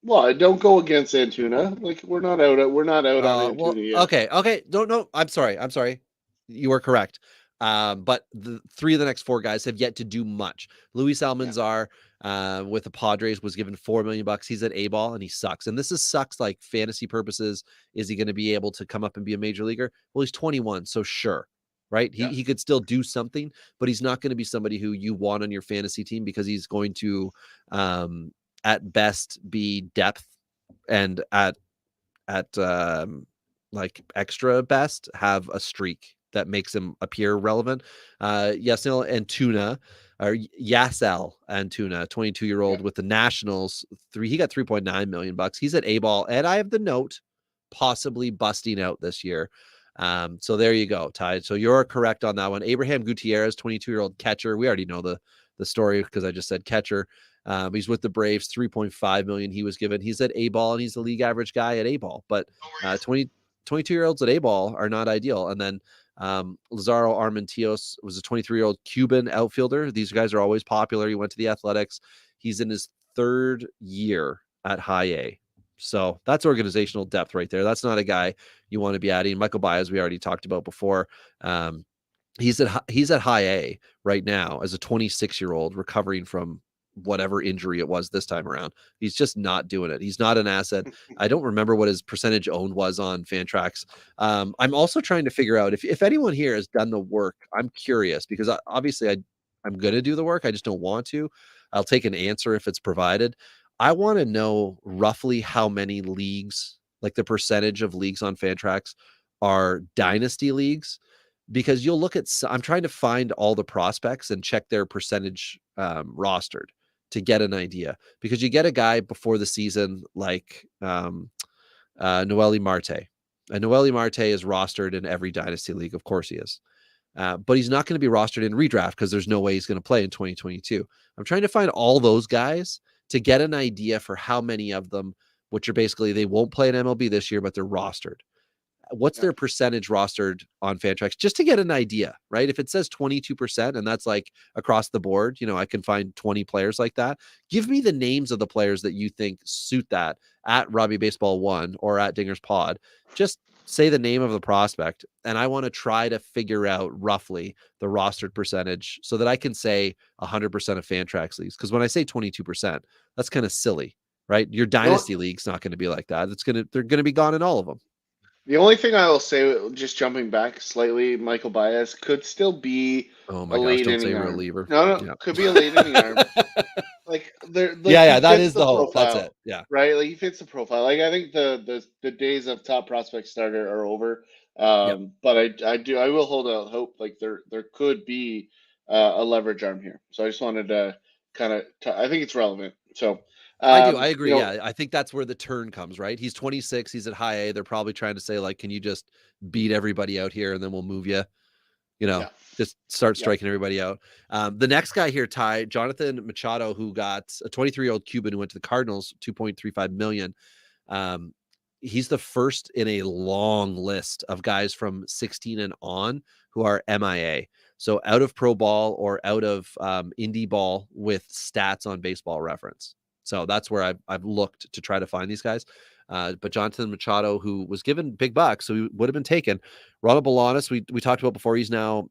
Well, don't go against Antuna. Like we're not out on Well, Antuna yet. okay. Don't know. I'm sorry. You are correct. But the 3 of the next 4 guys have yet to do much. Louise Almanzar, with the Padres was given $4 million. He's at A ball and he sucks. And this sucks like fantasy purposes. Is he going to be able to come up and be a major leaguer? Well, he's 21, so sure. Right. He could still do something, but he's not going to be somebody who you want on your fantasy team because he's going to, at best be depth, and at like extra best have a streak that makes him appear relevant. Yasel Antuna, or Yasel Antuna, 22-year-old with the Nationals, he got $3.9 million. He's at A ball, and I have the note possibly busting out this year. So there you go, Ty. So you're correct on that one. Abraham Gutierrez, 22-year-old catcher. We already know the story because I just said catcher. He's with the Braves, $3.5 million he was given. He's at A ball, and he's the league average guy at A ball. But 22-year-olds at A ball are not ideal. And then Lazaro Armenteros was a 23-year-old Cuban outfielder. These guys are always popular. He went to the Athletics. He's in his 3rd year at high A. So that's organizational depth right there. That's not a guy you want to be adding. Michael Baez, we already talked about before. He's at high A right now as a 26-year-old recovering from whatever injury it was this time around. He's just not doing it. He's not an asset. I don't remember what his percentage owned was on Fantrax. I'm also trying to figure out if anyone here has done the work. I'm curious because obviously I'm going to do the work. I just don't want to. I'll take an answer if it's provided. I want to know roughly how many leagues, like the percentage of leagues on Fantrax are dynasty leagues, because you'll look at, I'm trying to find all the prospects and check their percentage rostered to get an idea, because you get a guy before the season like Noelli Marte. And Noelli Marte is rostered in every dynasty league. Of course he is. But he's not going to be rostered in redraft because there's no way he's going to play in 2022. I'm trying to find all those guys to get an idea for how many of them, which are basically, they won't play in MLB this year, but they're rostered. What's their percentage rostered on Fantrax, just to get an idea, right? If it says 22% and that's like across the board, I can find 20 players like that. Give me the names of the players that you think suit that at Robbie Baseball 1 or at Dinger's Pod. Just say the name of the prospect, and I want to try to figure out roughly the rostered percentage so that I can say 100% of Fantrax leagues. Because when I say 22%, that's kind of silly, right? Your dynasty league's not going to be like that. They're going to be gone in all of them. The only thing I will say, just jumping back slightly, Michael Baez could still be Oh a my gosh, late don't say inning arm. reliever. No, Yeah. could be a late inning arm. Like Yeah, he that fits is the hope. profile, That's it. Yeah. right? Like he fits the profile. Like I think the days of top prospect starter are over. Yep. But I will hold out hope. Like there could be a leverage arm here. So I just wanted to I think it's relevant. So I do. I agree. Yeah. I think that's where the turn comes, right? He's 26. He's at high A. They're probably trying to say, like, can you just beat everybody out here and then we'll move you, just start striking everybody out. The next guy here, Ty, Jonathan Machado, who got a 23-year-old Cuban who went to the Cardinals, $2.35 million. He's the first in a long list of guys from 16 and on who are MIA. So out of pro ball or out of indie ball with stats on Baseball Reference. So that's where I've looked to try to find these guys. But Jonathan Machado, who was given big bucks, so he would have been taken. Ronald Bolanos, we talked about before. He's now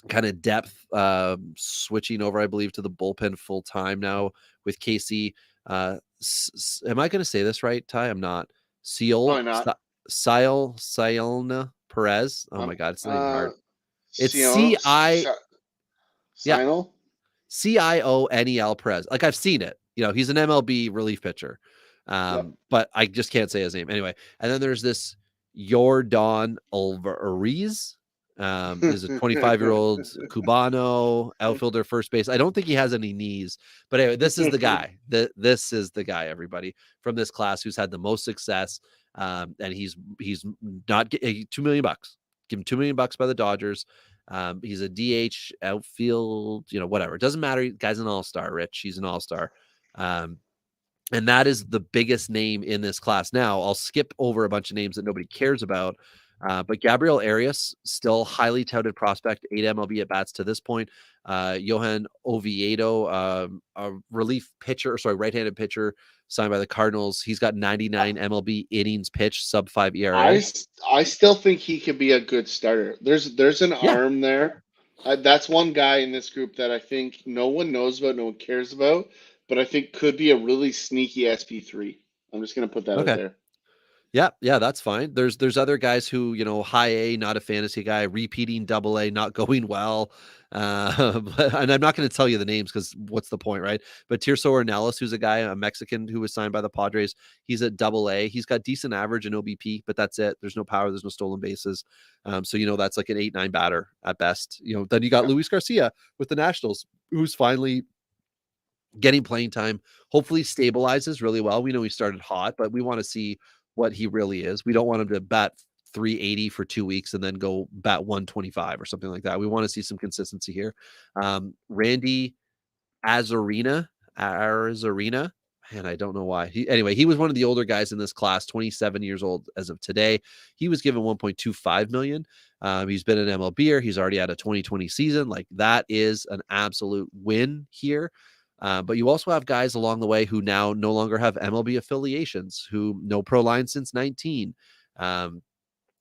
kind of depth switching over, I believe, to the bullpen full time now with KC. Am I going to say this right, Ty? I'm not. Probably not. Ciolna Perez. Oh my God, it's not even hard. It's Sinel? Cionel Perez. Like, I've seen it. He's an MLB relief pitcher. But I just can't say his name. Anyway, and then there's this Yordan Alvarez. Is a 25-year-old Cubano outfielder, first base. I don't think he has any knees, but anyway, this is the guy. This is the guy, everybody, from this class who's had the most success. And he's not getting $2 million. Give him $2 million by the Dodgers. He's a DH outfield, whatever. It doesn't matter. Guy's an all-star, Rich. He's an all-star. And that is the biggest name in this class. Now, I'll skip over a bunch of names that nobody cares about. But Gabriel Arias, still highly touted prospect, 8 MLB at bats to this point. Johan Oviedo, a relief pitcher, right-handed pitcher signed by the Cardinals. He's got 99 MLB innings pitched, sub-5 ERA. I still think he could be a good starter. There's an arm there. That's one guy in this group that I think no one knows about, no one cares about, but I think could be a really sneaky SP3. I'm just going to put that out there. Yeah, that's fine. There's other guys who, high A, not a fantasy guy, repeating double A, not going well. And I'm not going to tell you the names because what's the point, right? But Tirso Ornelas, who's a Mexican who was signed by the Padres, he's at double A. He's got decent average in OBP, but that's it. There's no power. There's no stolen bases. So, that's like an 8-9 batter at best. Then you got Luis Garcia with the Nationals, who's finally getting playing time, hopefully stabilizes really well. We know he started hot, but we want to see what he really is. We don't want him to bat 380 for 2 weeks and then go bat 125 or something like that. We want to see some consistency here. Randy Azarina, and I don't know why. He was one of the older guys in this class, 27 years old as of today. He was given $1.25 million. He's been an MLBer. He's already had a 2020 season. Like, that is an absolute win here. But you also have guys along the way who now no longer have MLB affiliations, who no pro line since 19.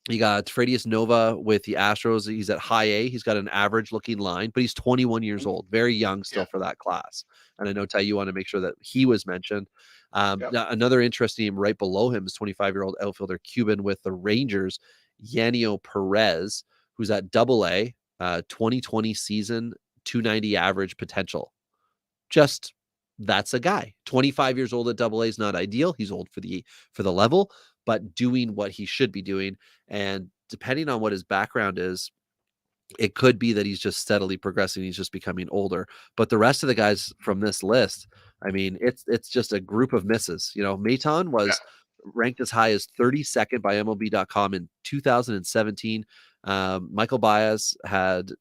You got Fredius Nova with the Astros. He's at high A. He's got an average looking line, but he's 21 years old, very young still for that class. And I know, Ty, you want to make sure that he was mentioned. Another interesting name right below him is 25-year-old outfielder Cuban with the Rangers, Yanio Perez, who's at double A, 2020 season, 290 average potential. Just, that's a guy. 25 years old at double A is not ideal. He's old for the level, but doing what he should be doing. And depending on what his background is, it could be that he's just steadily progressing. He's just becoming older. But the rest of the guys from this list, I mean, it's just a group of misses. Maton was ranked as high as 32nd by MLB.com in 2017. Michael Baez had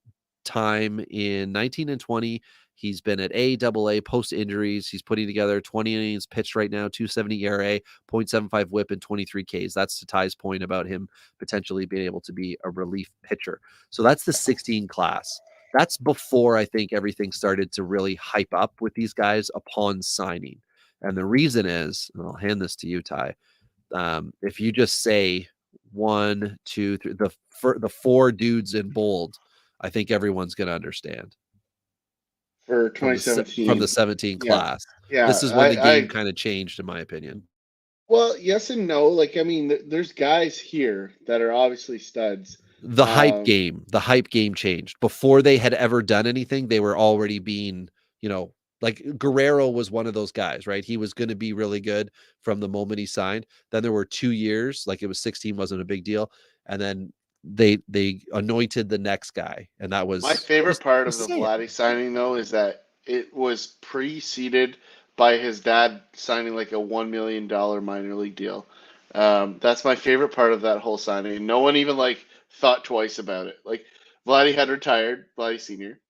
time in 19 and 20. He's been at A, double A, post injuries. He's putting together 20 innings pitched right now, 270 ERA, 0.75 whip, and 23 Ks. That's to Ty's point about him potentially being able to be a relief pitcher. So that's the 16 class. That's before I think everything started to really hype up with these guys upon signing. And the reason is, and I'll hand this to you, Ty, if you just say 1, 2, 3, the 4 dudes in bold, I think everyone's going to understand. For 2017. From the 17 class. Yeah. This is when the game kind of changed, in my opinion. Well, yes and no. Like, I mean, there's guys here that are obviously studs. The hype game changed. Before they had ever done anything, they were already being, like Guerrero was one of those guys, right? He was going to be really good from the moment he signed. Then there were 2 years, like it was 16 wasn't a big deal. And then they anointed the next guy, and that was my favorite part of the Vladdy signing, though, is that it was preceded by his dad signing like a $1 million minor league deal. That's my favorite part of that whole signing. No one even thought twice about it. Like, Vladdy had retired, Vladdy Senior.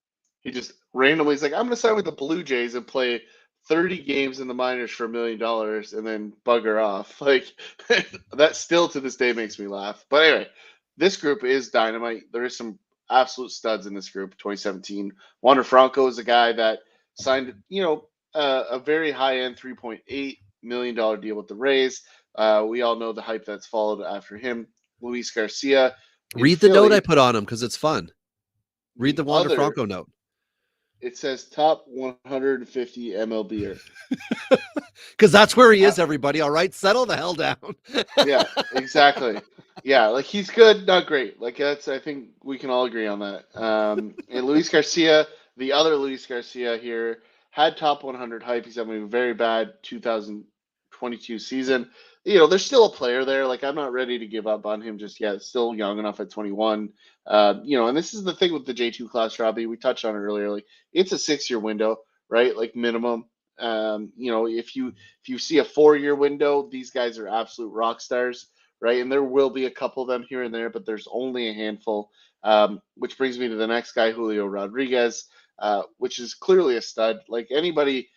He just randomly is like, I'm going to sign with the Blue Jays and play 30 games in the minors for $1 million and then bugger off. Like, that still to this day makes me laugh. But anyway, this group is dynamite. There is some absolute studs in this group. 2017, Wander Franco is a guy that signed, a very high end $3.8 million deal with the Rays. We all know the hype that's followed after him. Luis Garcia. Read the note I put on him because it's fun. Read the Wander other, Franco note. It says top 150 MLBer. Because that's where he is, everybody. All right, settle the hell down. Yeah, exactly. Yeah, like he's good, not great. Like I think we can all agree on that. And Luis Garcia, the other Luis Garcia here, had top 100 hype. He's having a very bad 2022 season. There's still a player there. Like I'm not ready to give up on him just yet. Still young enough at 21. And this is the thing with the J2 class, Robbie. We touched on it earlier. Like it's a 6-year window, right? Like minimum. If you see a 4-year window, these guys are absolute rock stars, right? And there will be a couple of them here and there, but there's only a handful. Which brings me to the next guy, Julio Rodriguez, which is clearly a stud. Like anybody,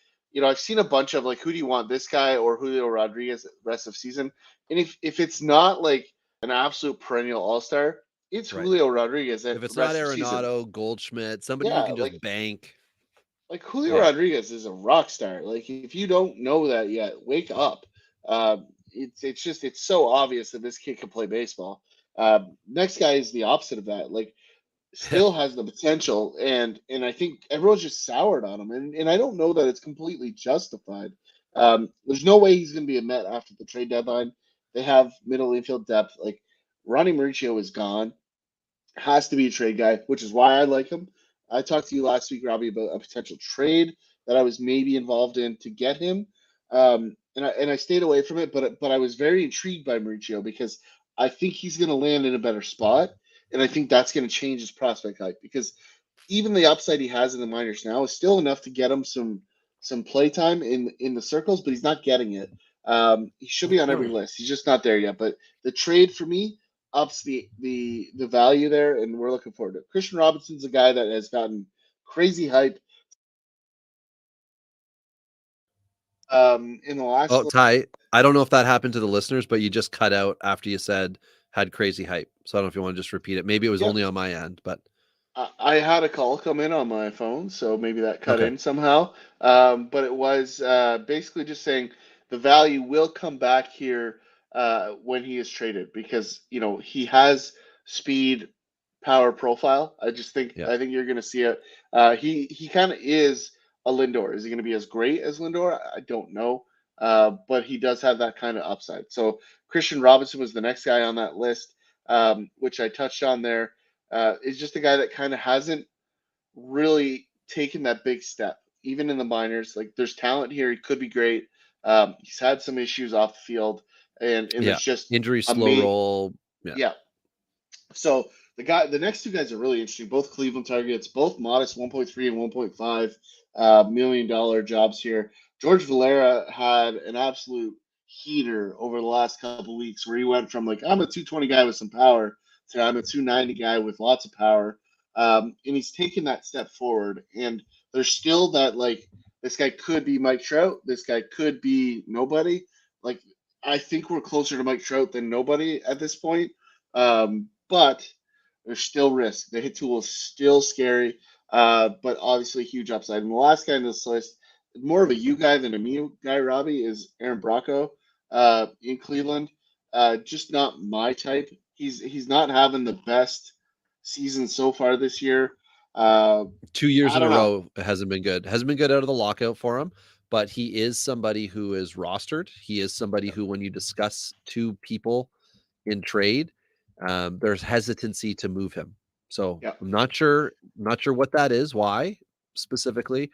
I've seen a bunch of like, who do you want, this guy or Julio Rodriguez rest of season? And if it's not like an absolute perennial all-star, it's Right. Julio Rodriguez. If it's not Arenado, Goldschmidt, somebody you can just bank. Like Julio Rodriguez is a rock star. Like if you don't know that yet, wake up. It's so obvious that this kid can play baseball. Next guy is the opposite of that. Like still has the potential, and I think everyone's just soured on him, and I don't know that it's completely justified. There's no way he's going to be a Met after the trade deadline. They have middle infield depth. Like Ronnie Mauricio is gone, has to be a trade guy, which is why I like him. I talked to you last week, Robbie, about a potential trade that I was maybe involved in to get him, and I stayed away from it. But I was very intrigued by Mauricio because I think he's going to land in a better spot, and I think that's going to change his prospect hype because even the upside he has in the minors now is still enough to get him some play time in the circles, but he's not getting it. He should be on every list. He's just not there yet. But the trade for me ups the value there, and we're looking forward to it. Christian Robinson's a guy that has gotten crazy hype. In the last. Oh, Ty, I don't know if that happened to the listeners, but you just cut out after you said had crazy hype. So I don't know if you want to just repeat it. Maybe it was only on my end, but I had a call come in on my phone, so maybe that cut in somehow. But it was basically just saying the value will come back here when he is traded because he has speed, power, profile. I think you're going to see it. He kind of is a Lindor. Is he going to be as great as Lindor? I don't know, but he does have that kind of upside. So Christian Robinson was the next guy on that list, which I touched on there. Is just a guy that kind of hasn't really taken that big step, even in the minors. Like there's talent here. He could be great. He's had some issues off the field, and there's just injury, slow roll. Yeah. So the next two guys are really interesting. Both Cleveland targets, both modest 1.3 and 1.5 $1 million jobs here. George Valera had an absolute heater over the last couple of weeks where he went from like, I'm a 220 guy with some power to I'm a 290 guy with lots of power. And he's taken that step forward. And there's still that, like, this guy could be Mike Trout. This guy could be nobody. Like, I think we're closer to Mike Trout than nobody at this point. But there's still risk. The hit tool is still scary, but obviously huge upside. And the last guy in this list, more of a you guy than a me guy, Robbie, is Aaron Brocco in Cleveland. Just not my type. He's not having the best season so far this year. 2 years in a row, it hasn't been good. Hasn't been good out of the lockout for him, but he is somebody who is rostered. He is somebody who, when you discuss two people in trade, there's hesitancy to move him. So I'm not sure what that is, why specifically.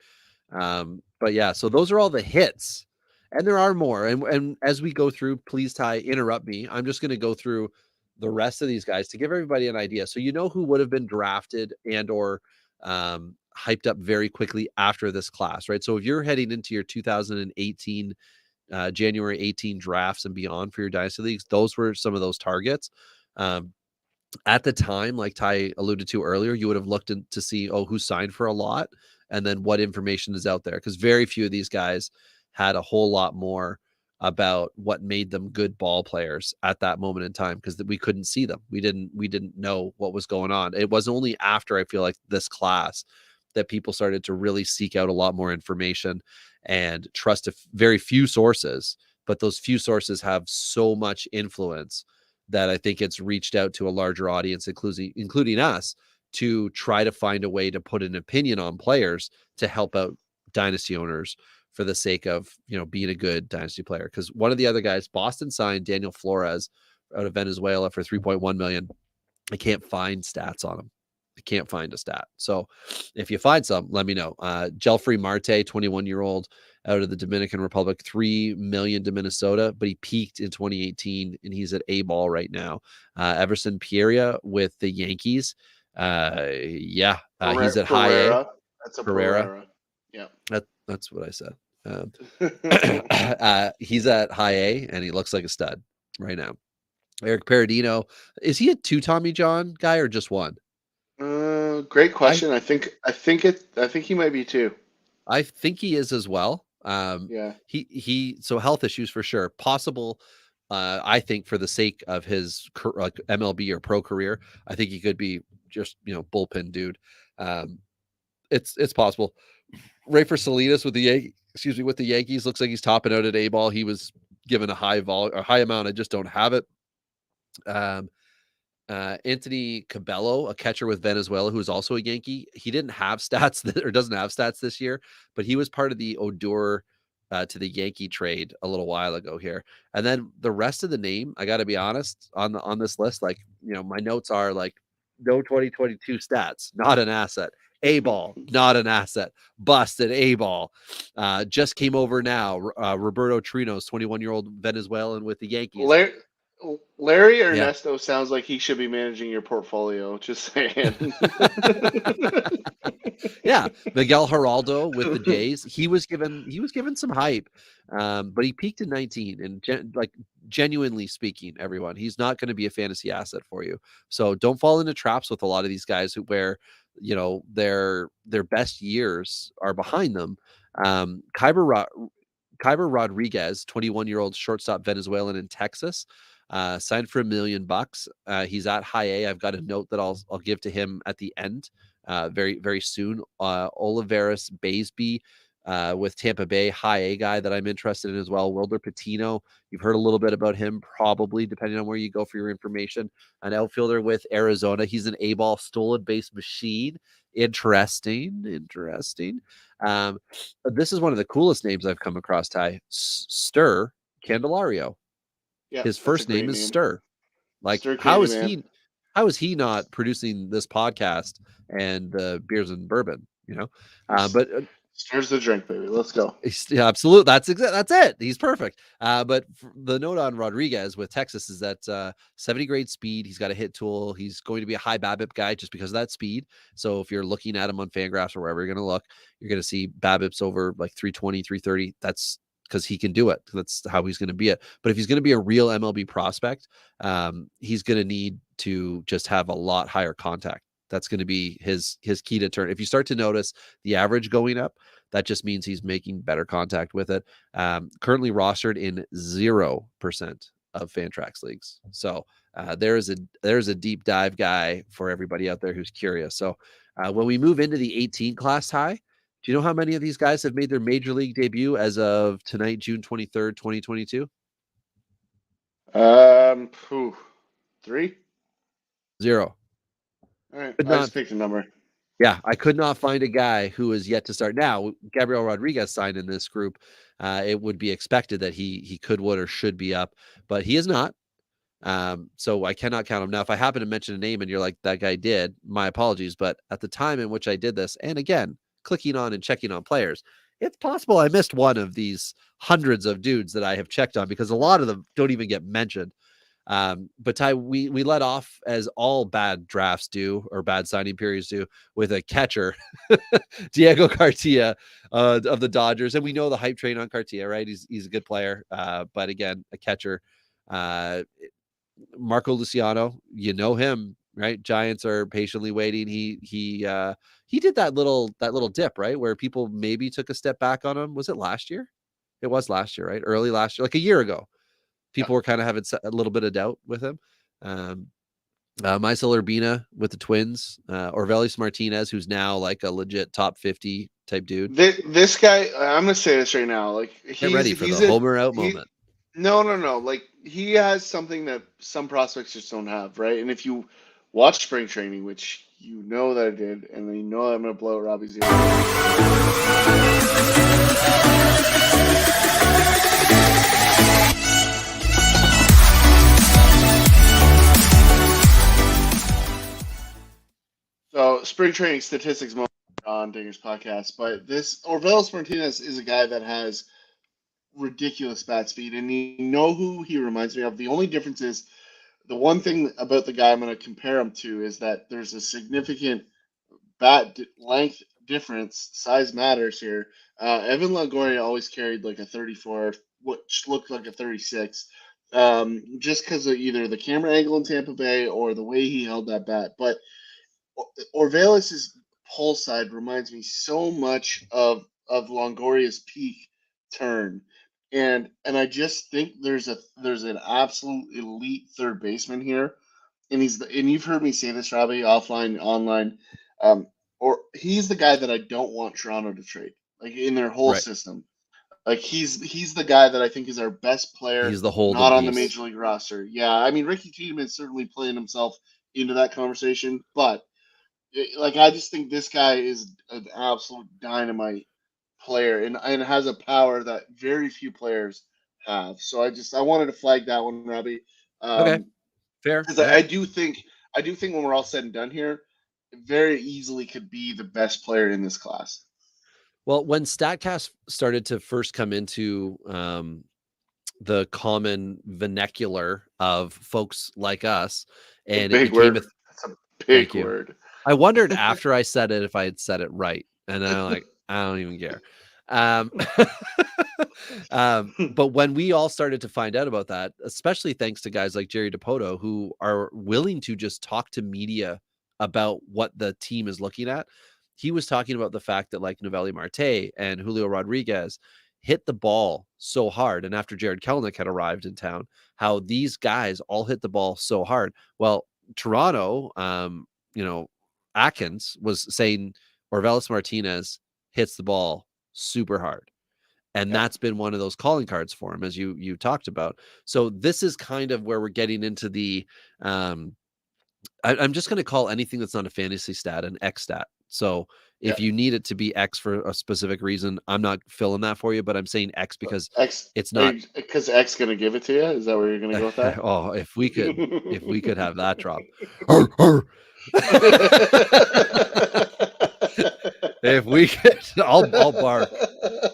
But yeah, so those are all the hits, and there are more. And as we go through, please, Ty, interrupt me. I'm just going to go through the rest of these guys to give everybody an idea. So who would have been drafted and or hyped up very quickly after this class, right? So if you're heading into your 2018 January 18 drafts and beyond for your dynasty leagues, those were some of those targets. At the time, like Ty alluded to earlier, you would have looked to see, who signed for a lot and then what information is out there, because very few of these guys had a whole lot more about what made them good ball players at that moment in time, because we couldn't see them. We didn't know what was going on. It was only after, I feel like, this class that people started to really seek out a lot more information and trust very few sources, but those few sources have so much influence that I think it's reached out to a larger audience, including us, to try to find a way to put an opinion on players to help out dynasty owners for the sake of, being a good dynasty player. Because one of the other guys, Boston signed Daniel Flores out of Venezuela for $3.1 million. I can't find stats on him. I can't find a stat. So if you find some, let me know. Jelfrey Marte, 21-year-old out of the Dominican Republic, $3 million to Minnesota, but he peaked in 2018 and he's at A ball right now. Everson Pereira with the Yankees. He's at high A. That's a Pereira. Pereira. Yeah. That's what I said. He's at high A and he looks like a stud right now. Eric Paradino, is he a 2 Tommy John guy or just 1? Great question. I think he might be 2. I think he is as well. Yeah. So health issues for sure. Possible. I think for the sake of his MLB or pro career, I think he could be just, bullpen dude. It's possible. Rafer Salinas with the Yankees looks like he's topping out at A ball. He was given a high amount. I just don't have it. Anthony Cabello, a catcher with Venezuela, who is also a Yankee. He didn't have stats doesn't have stats this year, but he was part of the Odor to the Yankee trade a little while ago here. And then the rest of the name, I got to be honest, on this list, like, my notes are like, no 2022 stats, not an asset. A ball, not an asset. Busted A ball. Just came over now. Roberto Trinos, 21-year-old Venezuelan with the Yankees. Larry Ernesto sounds like he should be managing your portfolio. Just saying. Yeah, Miguel Geraldo with the Jays. He was given some hype, but he peaked in 19. And genuinely speaking, everyone, he's not going to be a fantasy asset for you. So don't fall into traps with a lot of these guys where their best years are behind them. Kyber Rodriguez, 21-year-old shortstop Venezuelan in Texas. Signed for $1 million. He's at high A. I've got a note that I'll give to him at the end, very, very soon. Oliveris Baesby with Tampa Bay, high A guy that I'm interested in as well. Wilder Patino, you've heard a little bit about him, probably, depending on where you go for your information. An outfielder with Arizona. He's an A-ball stolen base machine. Interesting. This is one of the coolest names I've come across, Ty. Stir Candelario. Yeah, his first name is Stir. Like, Stir how is he not producing this podcast and beers and bourbon? But Stirs the drink, baby. Let's go. Yeah, absolutely. That's it. He's perfect. But the note on Rodriguez with Texas is that 70 grade speed. He's got a hit tool. He's going to be a high BABIP guy just because of that speed. So if you're looking at him on Fangraphs or wherever you're going to look, you're going to see BABIPs over like 320, 330. That's because he can do it. That's how he's going to be it. But if he's going to be a real MLB prospect, he's going to need to just have a lot higher contact. That's going to be his key to turn. If you start to notice the average going up, that just means he's making better contact with it. Currently rostered in 0% of Fantrax leagues. So there's a deep dive guy for everybody out there who's curious. So when we move into the 18 class high, do you know how many of these guys have made their major league debut as of tonight, June 23rd, 2022? 3? 0. All right, I just picked a number. Yeah, I could not find a guy who is yet to start. Now, Gabriel Rodriguez signed in this group. It would be expected that he could, would, or should be up, but he is not. So I cannot count him. Now, if I happen to mention a name and you're like, that guy did, my apologies. But at the time in which I did this, and again, clicking on and checking on players, it's possible I missed one of these hundreds of dudes that I have checked on, because a lot of them don't even get mentioned. But Ty, we let off, as all bad drafts do, or bad signing periods do, with a catcher, Diego Cartilla of the Dodgers. And we know the hype train on Cartilla, right? He's a good player. But again, a catcher, Marco Luciano, you know him, right? Giants are patiently waiting. He did that little dip, right, where people maybe took a step back on him. Was it last year? It was last year, right? Early last year, like a year ago. People were kind of having a little bit of doubt with him. Maisel Urbina with the Twins, Orvelis Martinez, who's now like a legit top 50 type dude. This guy, I'm gonna say this right now. Like Get ready for the homer out moment. No. Like he has something that some prospects just don't have, right? And if you watch spring training, which you know that I did, and then you know I'm gonna blow out Robbie's ear. So spring training statistics moment on Dinger's podcast, but this Orvelis Martinez is a guy that has ridiculous bat speed, and you know who he reminds me of. The only difference is the one thing about the guy I'm going to compare him to is that there's a significant bat length difference. Size matters here. Evan Longoria always carried like a 34, which looked like a 36, just because of either the camera angle in Tampa Bay or the way he held that bat. But Orvelis's pull side reminds me so much of Longoria's peak turn. And I just think there's an absolute elite third baseman here. And you've heard me say this, Robbie, offline, online. Or he's the guy that I don't want Toronto to trade, like in their whole system. Like he's the guy that I think is our best player. He's the Holden not on piece. the major league roster. Yeah, I mean Ricky Tiedemann is certainly playing himself into that conversation, but like I just think this guy is an absolute dynamite player and has a power that very few players have. So I wanted to flag that one, Robbie. Okay, fair. Because I do think when we're all said and done here, it very easily could be the best player in this class. Well, when StatCast started to first come into the common vernacular of folks like us, and it became That's a big word. I wondered after I said it if I had said it right, and I'm like, I don't even care. But when we all started to find out about that, especially thanks to guys like Jerry DiPoto, who are willing to just talk to media about what the team is looking at, he was talking about the fact that like Noelvi Marte and Julio Rodriguez hit the ball so hard. And after Jared Kelenic had arrived in town, how these guys all hit the ball so hard. Well, Toronto, Atkins was saying Orvelis Martinez hits the ball super hard. And that's been one of those calling cards for him, as you talked about. So this is kind of where we're getting into the I'm just going to call anything that's not a fantasy stat an X stat. So if you need it to be X for a specific reason, I'm not filling that for you, but I'm saying X because it's not because X going to give it to you. Is that where you're going to go with that? Oh, if we could have that drop. If we could, I'll bark.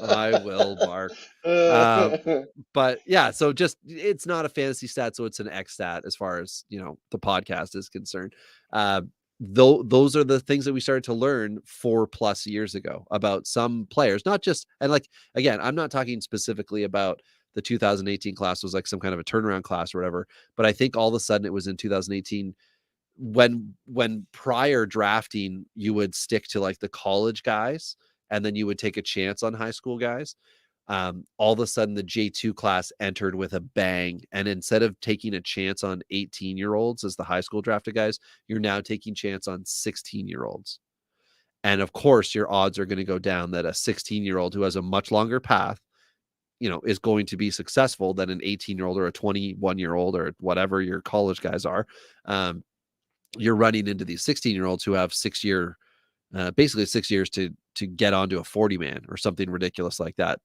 I will bark. But yeah, so just it's not a fantasy stat, so it's an X stat as far as the podcast is concerned. Though those are the things that we started to learn 4+ years ago about some players, not just, and like again, I'm not talking specifically about the 2018 class was like some kind of a turnaround class or whatever, but I think all of a sudden it was in 2018 when prior drafting you would stick to like the college guys and then you would take a chance on high school guys. All of a sudden the J2 class entered with a bang, and instead of taking a chance on 18-year-olds as the high school drafted guys, you're now taking chance on 16-year-olds. And of course your odds are going to go down that a 16-year-old who has a much longer path is going to be successful than an 18-year-old or a 21-year-old or whatever your college guys are. You're running into these 16-year-olds who have basically 6 years to get onto a 40-man or something ridiculous like that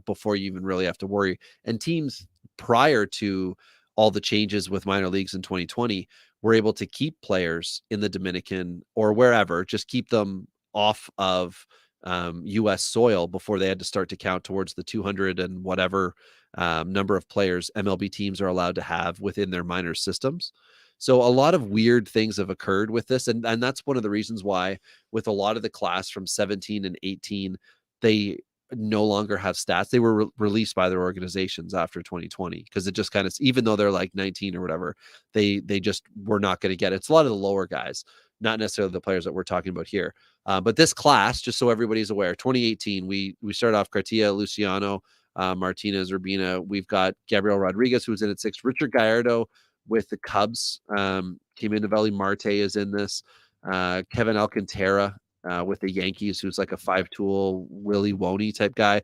before you even really have to worry. And teams prior to all the changes with minor leagues in 2020 were able to keep players in the Dominican or wherever, just keep them off of U.S. soil before they had to start to count towards the 200 and whatever number of players MLB teams are allowed to have within their minor systems. So a lot of weird things have occurred with this. And that's one of the reasons why with a lot of the class from 17 and 18, they no longer have stats. They were released by their organizations after 2020 because it just kind of, even though they're like 19 or whatever, they just were not going to get it. It's a lot of the lower guys, not necessarily the players that we're talking about here. But this class, just so everybody's aware, 2018, we started off Cartilla, Luciano, Martinez, Urbina. We've got Gabriel Rodriguez, who's in at 6. Richard Gallardo with the Cubs. Came into Valley Marte is in this. Kevin Alcantara with the Yankees, who's like a 5-tool Willie Woney type guy.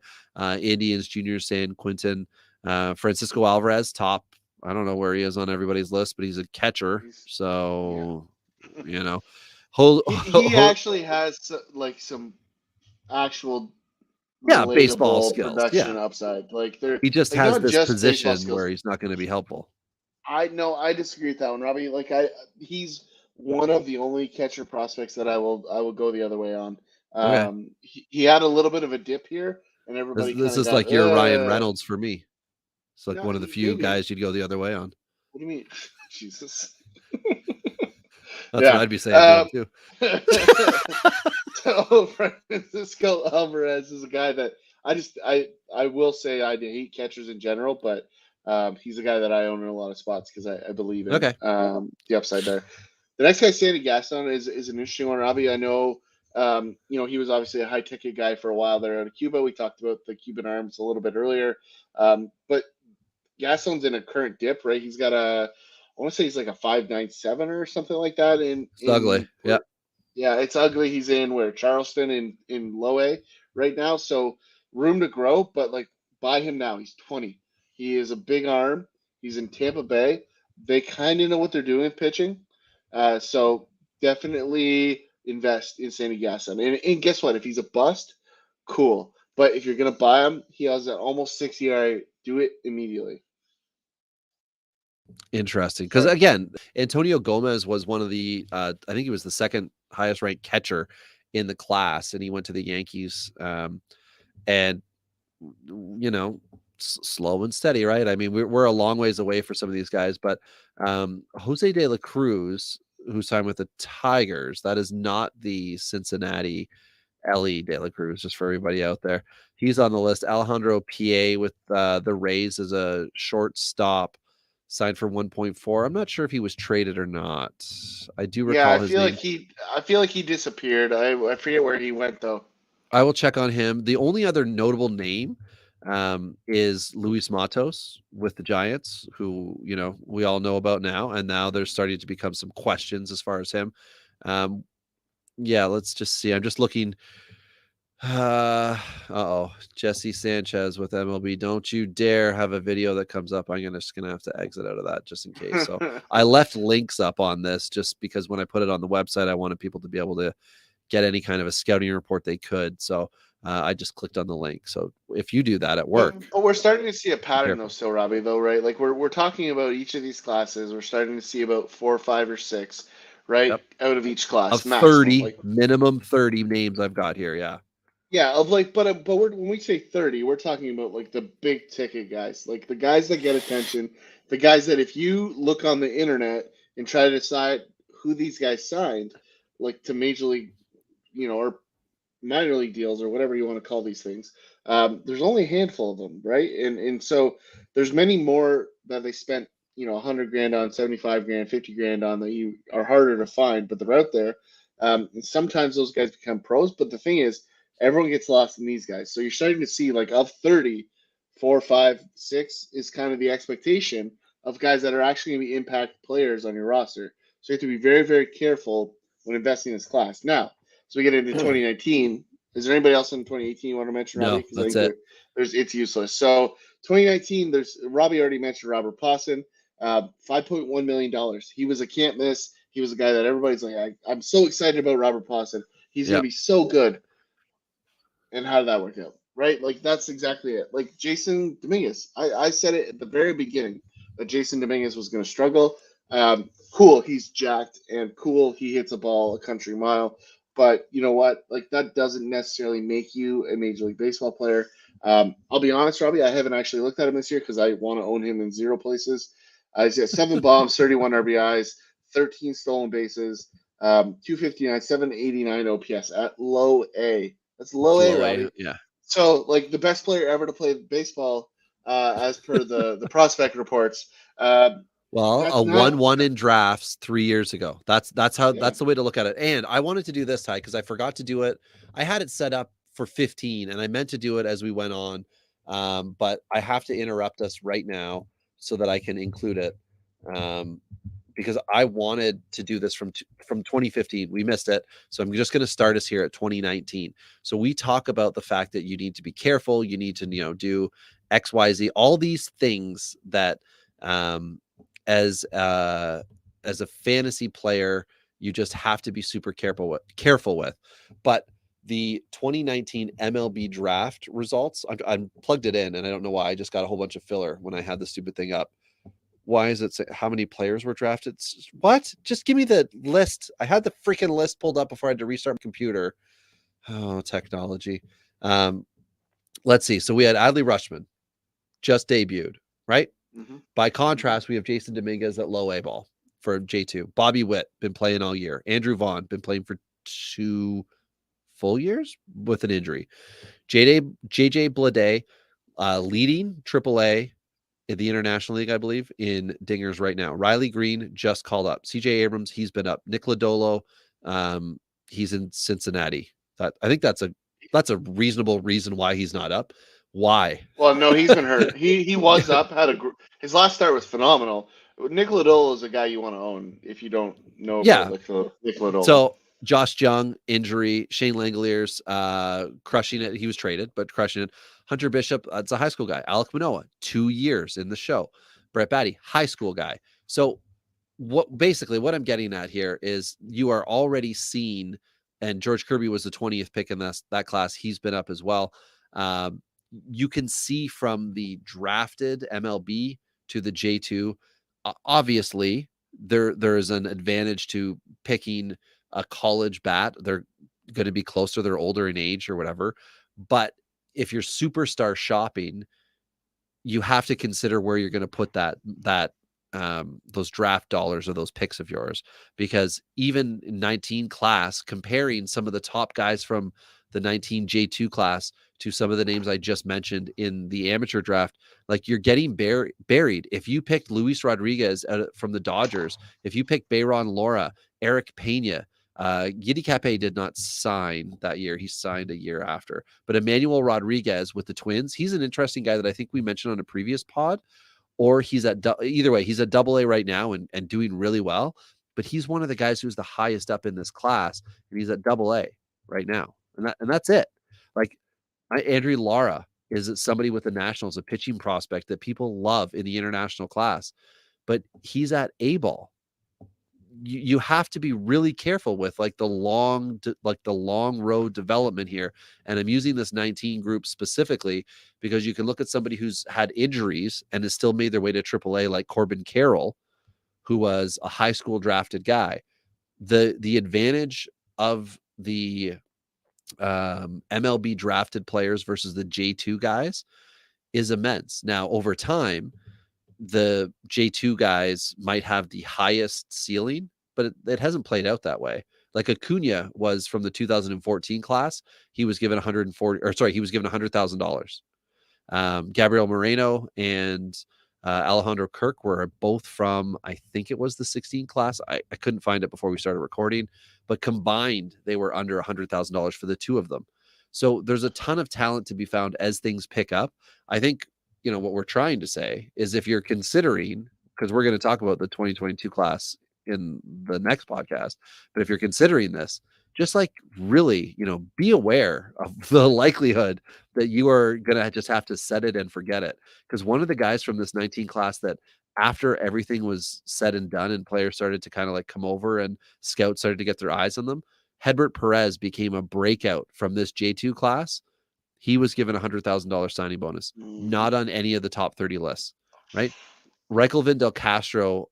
Indians Junior San Quintin. Francisco Alvarez, top. I don't know where he is on everybody's list, but he's a catcher. So, you know, he actually has like some actual baseball relatable skills. production upside. Like he just like, has not this just position baseball skills. where he's not going to be helpful. I disagree with that one, Robbie. Like he's one of the only catcher prospects that I will go the other way on. Okay. He had a little bit of a dip here, and everybody. This is like your Ryan Reynolds for me. It's like one of the few guys you'd go the other way on. What do you mean? Jesus. That's what I'd be saying too. So Francisco Alvarez is a guy that I will say I hate catchers in general, but he's a guy that I own in a lot of spots because I believe in the upside there. The next guy, Sandy Gaston, is an interesting one. Robbie, I know he was obviously a high ticket guy for a while there out of Cuba. We talked about the Cuban arms a little bit earlier, but Gaston's in a current dip, right? He's got I want to say he's like a 5.97 or something like that. It's ugly. Yeah. Yeah, it's ugly. He's in Charleston in low A right now. So room to grow, but like buy him now. He's 20. He is a big arm. He's in Tampa Bay. They kind of know what they're doing pitching. So definitely invest in Sandy Gaston. And guess what? If he's a bust, cool. But if you're going to buy him, he has an almost 6 ERA. Do it immediately. Interesting. Because again, Antonio Gomez was one of the, I think he was the second highest ranked catcher in the class, and he went to the Yankees. And, slow and steady, right? I mean, we're a long ways away for some of these guys, but Jose De La Cruz, who signed with the Tigers, that is not the Cincinnati Ellie De La Cruz, just for everybody out there. He's on the list. Alejandro Pie with the Rays as a shortstop, signed for 1.4. I'm not sure if he was traded or not. I do recall his name. I feel like he disappeared. I forget where he went though. I will check on him. The only other notable name is Luis Matos with the Giants, who we all know about now, and now there's starting to become some questions as far as him. Let's just see. I'm just looking. Jesse Sanchez with MLB. Don't you dare have a video that comes up. I'm just gonna have to exit out of that just in case. So I left links up on this just because when I put it on the website, I wanted people to be able to get any kind of a scouting report they could. So I just clicked on the link. So if you do that at work, but we're starting to see a pattern though, still, Robbie, though, right? Like we're talking about each of these classes. We're starting to see about 4, 5, or 6, right, out of each class. Of 30, minimum 30 names I've got here. Yeah. Yeah, but when we say 30, we're talking about like the big ticket guys, like the guys that get attention, the guys that if you look on the internet and try to decide who these guys signed, like to major league, or minor league deals or whatever you want to call these things, there's only a handful of them, right? And so there's many more that they spent, $100,000 on, $75,000, $50,000 on that you are harder to find, but they're out there. And sometimes those guys become pros, but the thing is, everyone gets lost in these guys. So you're starting to see like of 30, 4, 5, 6 is kind of the expectation of guys that are actually going to be impact players on your roster. So you have to be very, very careful when investing in this class. Now, so we get into 2019. Is there anybody else in 2018 you want to mention, Robbie? No, that's it. It's useless. So 2019, Robbie already mentioned Robert Posson, $5.1 million. He was a can't miss. He was a guy that everybody's like, I'm so excited about Robert Posson. He's going to be so good. And how did that work out? Right? Like, that's exactly it. Like, Jason Dominguez. I said it at the very beginning that Jason Dominguez was going to struggle. Cool, he's jacked, and cool, he hits a ball a country mile. But you know what? Like, that doesn't necessarily make you a Major League Baseball player. I'll be honest, Robbie, I haven't actually looked at him this year because I want to own him in 0 places. He's got 7 bombs, 31 RBIs, 13 stolen bases, 259, 789 OPS at low A. That's low A, right? Yeah. So, like, the best player ever to play baseball, as per the prospect reports. Well, a 1-1 in drafts 3 years ago. That's the way to look at it. And I wanted to do this, Ty, because I forgot to do it. I had it set up for 15, and I meant to do it as we went on. But I have to interrupt us right now so that I can include it. Because I wanted to do this from 2015. We missed it. So I'm just going to start us here at 2019. So we talk about the fact that you need to be careful. You need to, do X, Y, Z, all these things that as a fantasy player, you just have to be super careful with. But the 2019 MLB draft results, I plugged it in and I don't know why. I just got a whole bunch of filler when I had the stupid thing up. Why is it say how many players were drafted? What? Just give me the list. I had the freaking list pulled up before I had to restart my computer. Oh, technology. Let's see. So we had Adley Rutschman just debuted, right? Mm-hmm. By contrast, we have Jason Dominguez at low A ball for J2. Bobby Witt been playing all year. Andrew Vaughn been playing for 2 full years with an injury. JJ Bleday leading AAA in the International League, I believe, in dingers right now. Riley Green just called up. CJ Abrams, he's been up. Nick Lodolo, he's in Cincinnati. I think that's a reasonable reason why he's not up. Why? Well, no, he's been hurt. He was up. His last start was phenomenal. Nick Lodolo is a guy you want to own if you don't know about Nick Lodolo. So Josh Jung, injury. Shane Langoliers, crushing it. He was traded, but crushing it. Hunter Bishop, it's a high school guy. Alec Manoah, 2 years in the show. Brett Batty, high school guy. So what I'm getting at here is you are already seeing, and George Kirby was the 20th pick in that class. He's been up as well. You can see from the drafted MLB to the J2, obviously there is an advantage to picking a college bat. They're going to be closer. They're older in age or whatever. But if you're superstar shopping, you have to consider where you're going to put those draft dollars or those picks of yours, because even in 19 class, comparing some of the top guys from the 19 J2 class to some of the names I just mentioned in the amateur draft, like you're getting buried. If you picked Luis Rodriguez from the Dodgers, if you picked Bayron Lora, Eric Pena, Giddy Cape did not sign that year. He signed a year after. But Emmanuel Rodriguez with the Twins, he's an interesting guy that I think we mentioned on a previous pod, or he's at either way, he's at AA right now and doing really well. But he's one of the guys who's the highest up in this class, and he's at AA right now. And that's it. Like Andrew Lara is somebody with the Nationals, a pitching prospect that people love in the international class, but he's at A ball. You have to be really careful with the long road development here. And I'm using this 19 group specifically because you can look at somebody who's had injuries and has still made their way to AAA, like Corbin Carroll, who was a high school drafted guy. The advantage of the MLB drafted players versus the J2 guys is immense. Now, over time, the J2 guys might have the highest ceiling, but it hasn't played out that way. Like Acuna was from the 2014 class. He was given $100,000. Gabriel Moreno and Alejandro Kirk were both from, I think it was the 16 class. I couldn't find it before we started recording, but combined, they were under $100,000 for the two of them. So there's a ton of talent to be found as things pick up. I think, what we're trying to say is if you're considering, because we're going to talk about the 2022 class in the next podcast, but if you're considering this, just really, be aware of the likelihood that you are going to just have to set it and forget it. Because one of the guys from this 19 class that after everything was said and done and players started to kind of come over and scouts started to get their eyes on them, Hedbert Perez became a breakout from this J2 class. He was given $100,000 signing bonus, not on any of the top 30 lists, right? Reichelvin Del Castro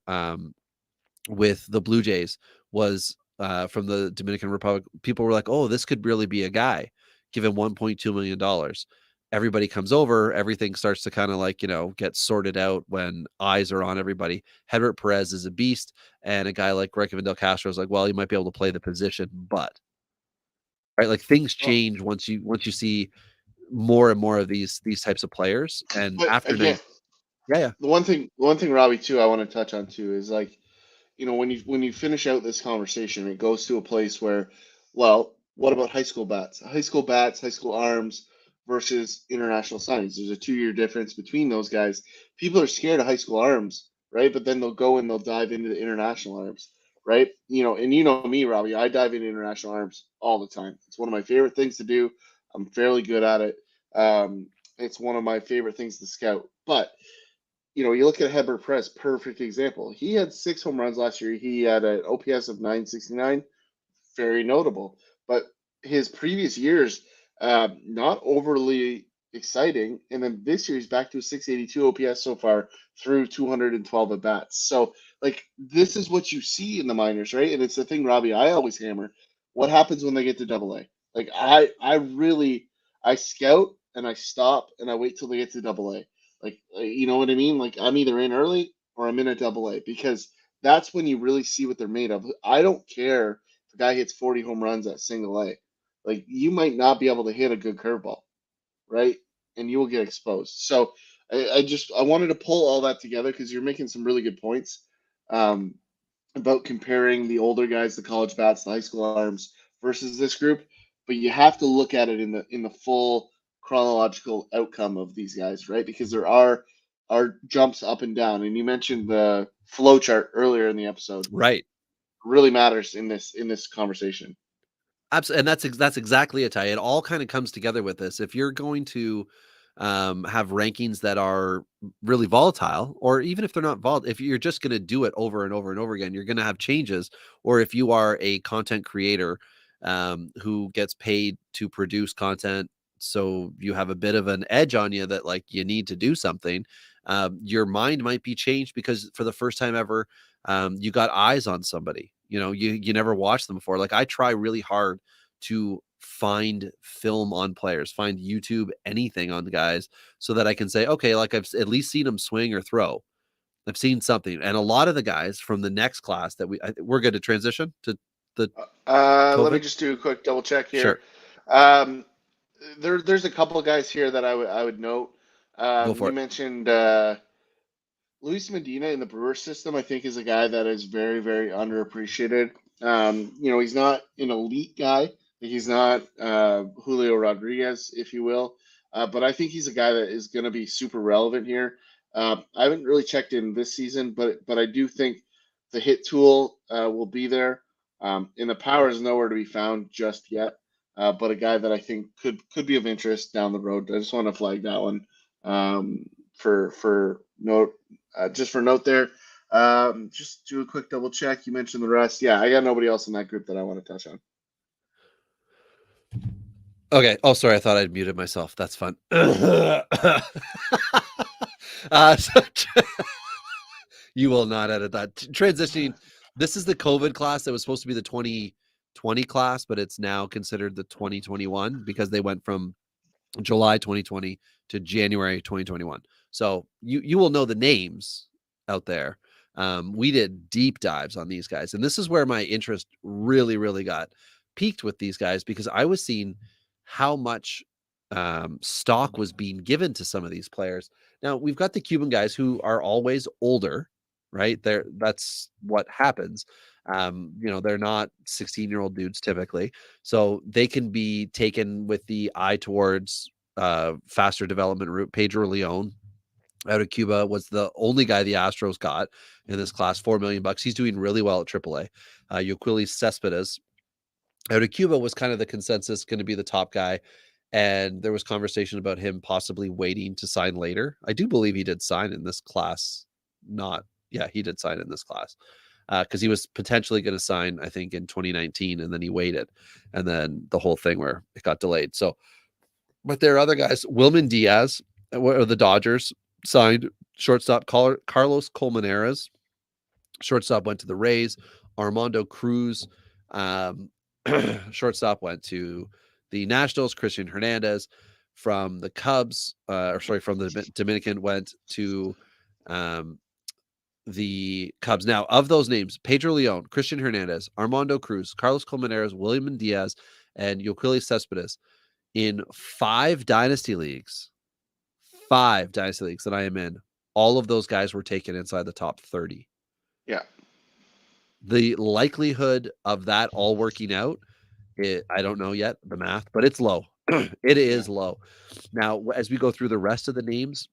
with the Blue Jays was from the Dominican Republic. People were like, oh, this could really be a guy, given $1.2 million. Everybody comes over, everything starts to kind of get sorted out when eyes are on everybody. Hedbert Perez is a beast, and a guy like Reichelvin Del Castro is like, well, he might be able to play the position, but right, things change once you see more and more of these types of players. And after again, yeah. The one thing, Robbie, too, I want to touch on too is when you finish out this conversation, it goes to a place where, well, what about high school bats? High school bats, high school arms, versus international signings. There's a 2-year difference between those guys. People are scared of high school arms, right? But then they'll go and they'll dive into the international arms, right? And you know me, Robbie, I dive into international arms all the time. It's one of my favorite things to do. I'm fairly good at it. It's one of my favorite things to scout. But you look at Heber Press, perfect example. He had 6 home runs last year. He had an OPS of 969, very notable. But his previous years, not overly exciting. And then this year, he's back to a 682 OPS so far through 212 at bats. So, this is what you see in the minors, right? And it's the thing, Robbie, I always hammer. What happens when they get to Double A? I scout and I stop and I wait till they get to Double A. You know what I mean? I'm either in early or I'm in a Double A, because that's when you really see what they're made of. I don't care if a guy hits 40 home runs at Single A. You might not be able to hit a good curveball, right? And you will get exposed. So I wanted to pull all that together because you're making some really good points about comparing the older guys, the college bats, the high school arms versus this group. But you have to look at it in the full chronological outcome of these guys, right? Because there are jumps up and down. And you mentioned the flow chart earlier in the episode. Right. Really matters in this conversation. Absolutely. And that's exactly it, Ty. It all kind of comes together with this. If you're going to have rankings that are really volatile, or even if they're not volatile, if you're just going to do it over and over and over again, you're going to have changes. Or if you are a content creator who gets paid to produce content, so you have a bit of an edge on you that you need to do something, your mind might be changed because for the first time ever, you got eyes on somebody. You never watched them before. I try really hard to find film on players, find YouTube, anything on the guys, so that I can say, okay, I've at least seen them swing or throw. I've seen something. And a lot of the guys from the next class that we're going to transition to the let me just do a quick double check here. Sure. There's a couple of guys here that I would note. Go for You it. mentioned Luis Medina in the Brewer system. I think is a guy that is very, very underappreciated. He's not an elite guy. He's not Julio Rodriguez, if you will. But I think he's a guy that is going to be super relevant here. I haven't really checked in this season, but I do think the hit tool will be there. And the power is nowhere to be found just yet. But a guy that I think could be of interest down the road. I just want to flag that one for note. Just for note there. Just do a quick double check. You mentioned the rest. Yeah, I got nobody else in that group that I want to touch on. Okay. Oh, sorry. I thought I'd muted myself. That's fun. You will not edit that. Transitioning. This is the COVID class that was supposed to be the 2020 class, but it's now considered the 2021 because they went from July 2020 to January 2021. So you will know the names out there. We did deep dives on these guys, and this is where my interest really, really got peaked with these guys, because I was seeing how much stock was being given to some of these players. Now we've got the Cuban guys who are always older, right? That's what happens. They're not 16-year-old dudes typically, so they can be taken with the eye towards faster development route. Pedro Leon out of Cuba was the only guy the Astros got in this class, $4 million. He's doing really well at AAA. Yoquiles Cespedes out of Cuba was kind of the consensus going to be the top guy. And there was conversation about him possibly waiting to sign later. I do believe he did sign in this class. He did sign in this class because he was potentially going to sign, I think, in 2019, and then he waited, and then the whole thing where it got delayed. So, but there are other guys. Wilman Diaz, or the Dodgers, signed shortstop Carlos Colmenares. Shortstop went to the Rays. Armando Cruz, shortstop, went to the Nationals. Christian Hernandez from the Cubs, from the Dominican, went to the Cubs. Now, of those names, Pedro Leon, Christian Hernandez, Armando Cruz, Carlos Colmenares, William Diaz, and Yoquiles Cespedes in 5 dynasty leagues that I am in, all of those guys were taken inside the top 30. Yeah. The likelihood of that all working out, I don't know yet, the math, but it's low. It is low. Now, as we go through the rest of the names,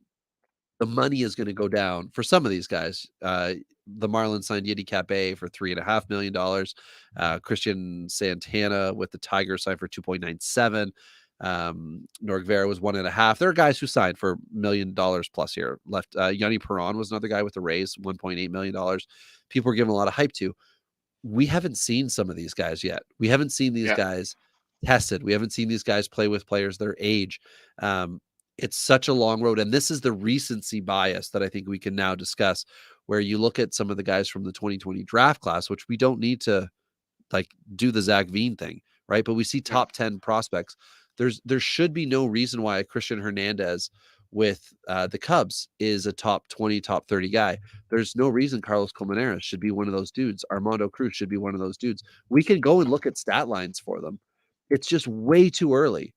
the money is going to go down for some of these guys. The Marlins signed Yiddy Cabello for $3.5 million. Christian Santana with the Tigers signed for 2.97. Norgvera was 1.5. There are guys who signed for $1 million plus here. Left. Yoni Perron was another guy with the Rays, $1.8 million. People were giving a lot of hype to. We haven't seen some of these guys yet. We haven't seen these guys tested. We haven't seen these guys play with players their age. It's such a long road. And this is the recency bias that I think we can now discuss, where you look at some of the guys from the 2020 draft class, which we don't need to like do the Zach Veen thing, right? But we see top 10 prospects. There should be no reason why Christian Hernandez with the Cubs is a top 20, top 30 guy. There's no reason Carlos Colmenares should be one of those dudes. Armando Cruz should be one of those dudes. We can go and look at stat lines for them. It's just way too early.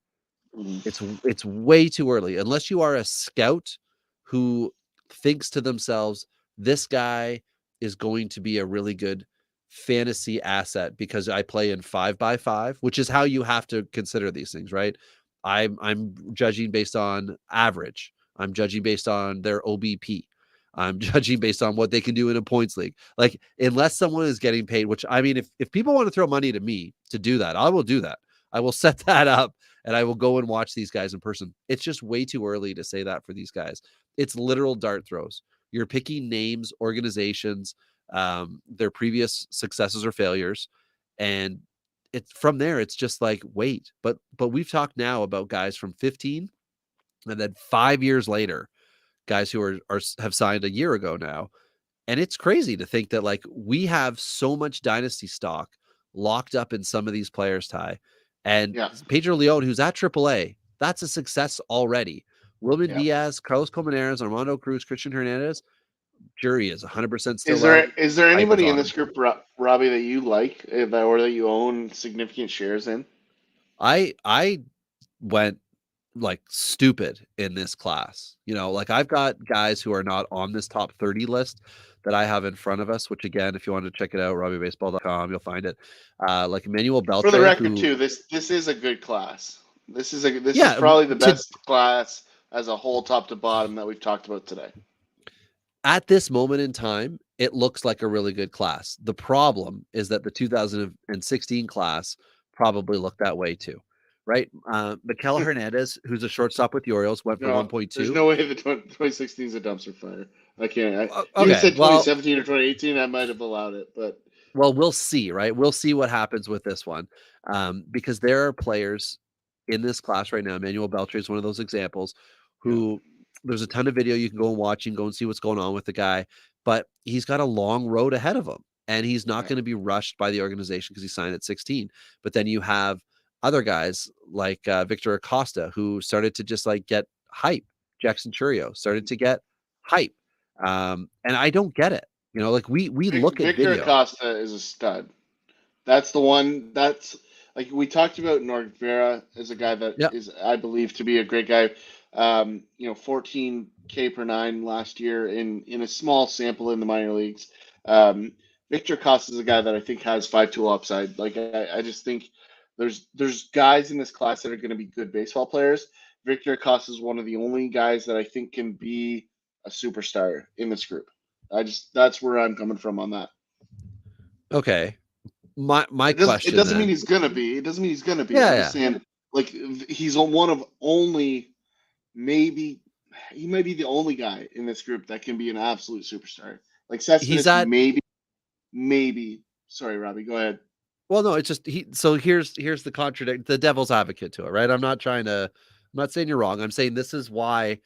It's way too early. Unless you are a scout who thinks to themselves, this guy is going to be a really good fantasy asset because I play in 5x5, which is how you have to consider these things, right? I'm judging based on average. I'm judging based on their OBP. I'm judging based on what they can do in a points league. Like, unless someone is getting paid, which I mean, if people want to throw money to me to do that, I will do that. I will set that up and I will go and watch these guys in person. It's just way too early to say that for these guys. It's literal dart throws. You're picking names, organizations, their previous successes or failures, and it's from there. It's just like, wait, but we've talked now about guys from 15, and then 5 years later, guys who have signed a year ago now, and it's crazy to think that like we have so much dynasty stock locked up in some of these players, Ty. And Pedro Leon, who's at AAA, that's a success already. Wilman Diaz, Carlos Colmenares, Armando Cruz, Christian Hernandez, jury is 100% still out. Is there anybody in this group, Robbie, that you like or that you own significant shares in? I went like stupid in this class. You know, like I've got guys who are not on this top 30 list that I have in front of us, which again, if you want to check it out, RobbieBaseball.com, you'll find it. Like Emmanuel Beltre. For the record, too, this is a good class. This is probably the best class as a whole, top to bottom, that we've talked about today. At this moment in time, it looks like a really good class. The problem is that the 2016 class probably looked that way too, right? Miguel Hernandez, who's a shortstop with the Orioles, went for 1.2. There's no way the 2016 is a dumpster fire. I can't. You said 2017 or 2018, I might have allowed it, but we'll see, right? We'll see what happens with this one, because there are players in this class right now. Emmanuel Beltre is one of those examples who. There's a ton of video you can go and watch and go and see what's going on with the guy, but he's got a long road ahead of him, and he's not going to be rushed by the organization because he signed at 16. But then you have other guys like Victor Acosta, who started to just like get hype. Jackson Churio started to get hype. And I don't get it. You know, like we look at Victor video. Acosta is a stud. That's the one that's like we talked about. Norgvera is a guy that is, I believe, to be a great guy. 14K per 9 last year in a small sample in the minor leagues. Victor Acosta is a guy that I think has 5-tool upside. Like I just think there's guys in this class that are going to be good baseball players. Victor Acosta is one of the only guys that I think can be a superstar in this group. That's where I'm coming from on that. Okay. My question. It doesn't mean he's gonna be. It doesn't mean he's gonna be. Yeah, I'm just saying, like, he's one of only. Maybe he might be the only guy in this group that can be an absolute superstar. Like Cespedes, maybe. Sorry, Robbie, go ahead. Well, no, it's just so here's the devil's advocate to it, right? I'm not saying you're wrong. I'm saying this is why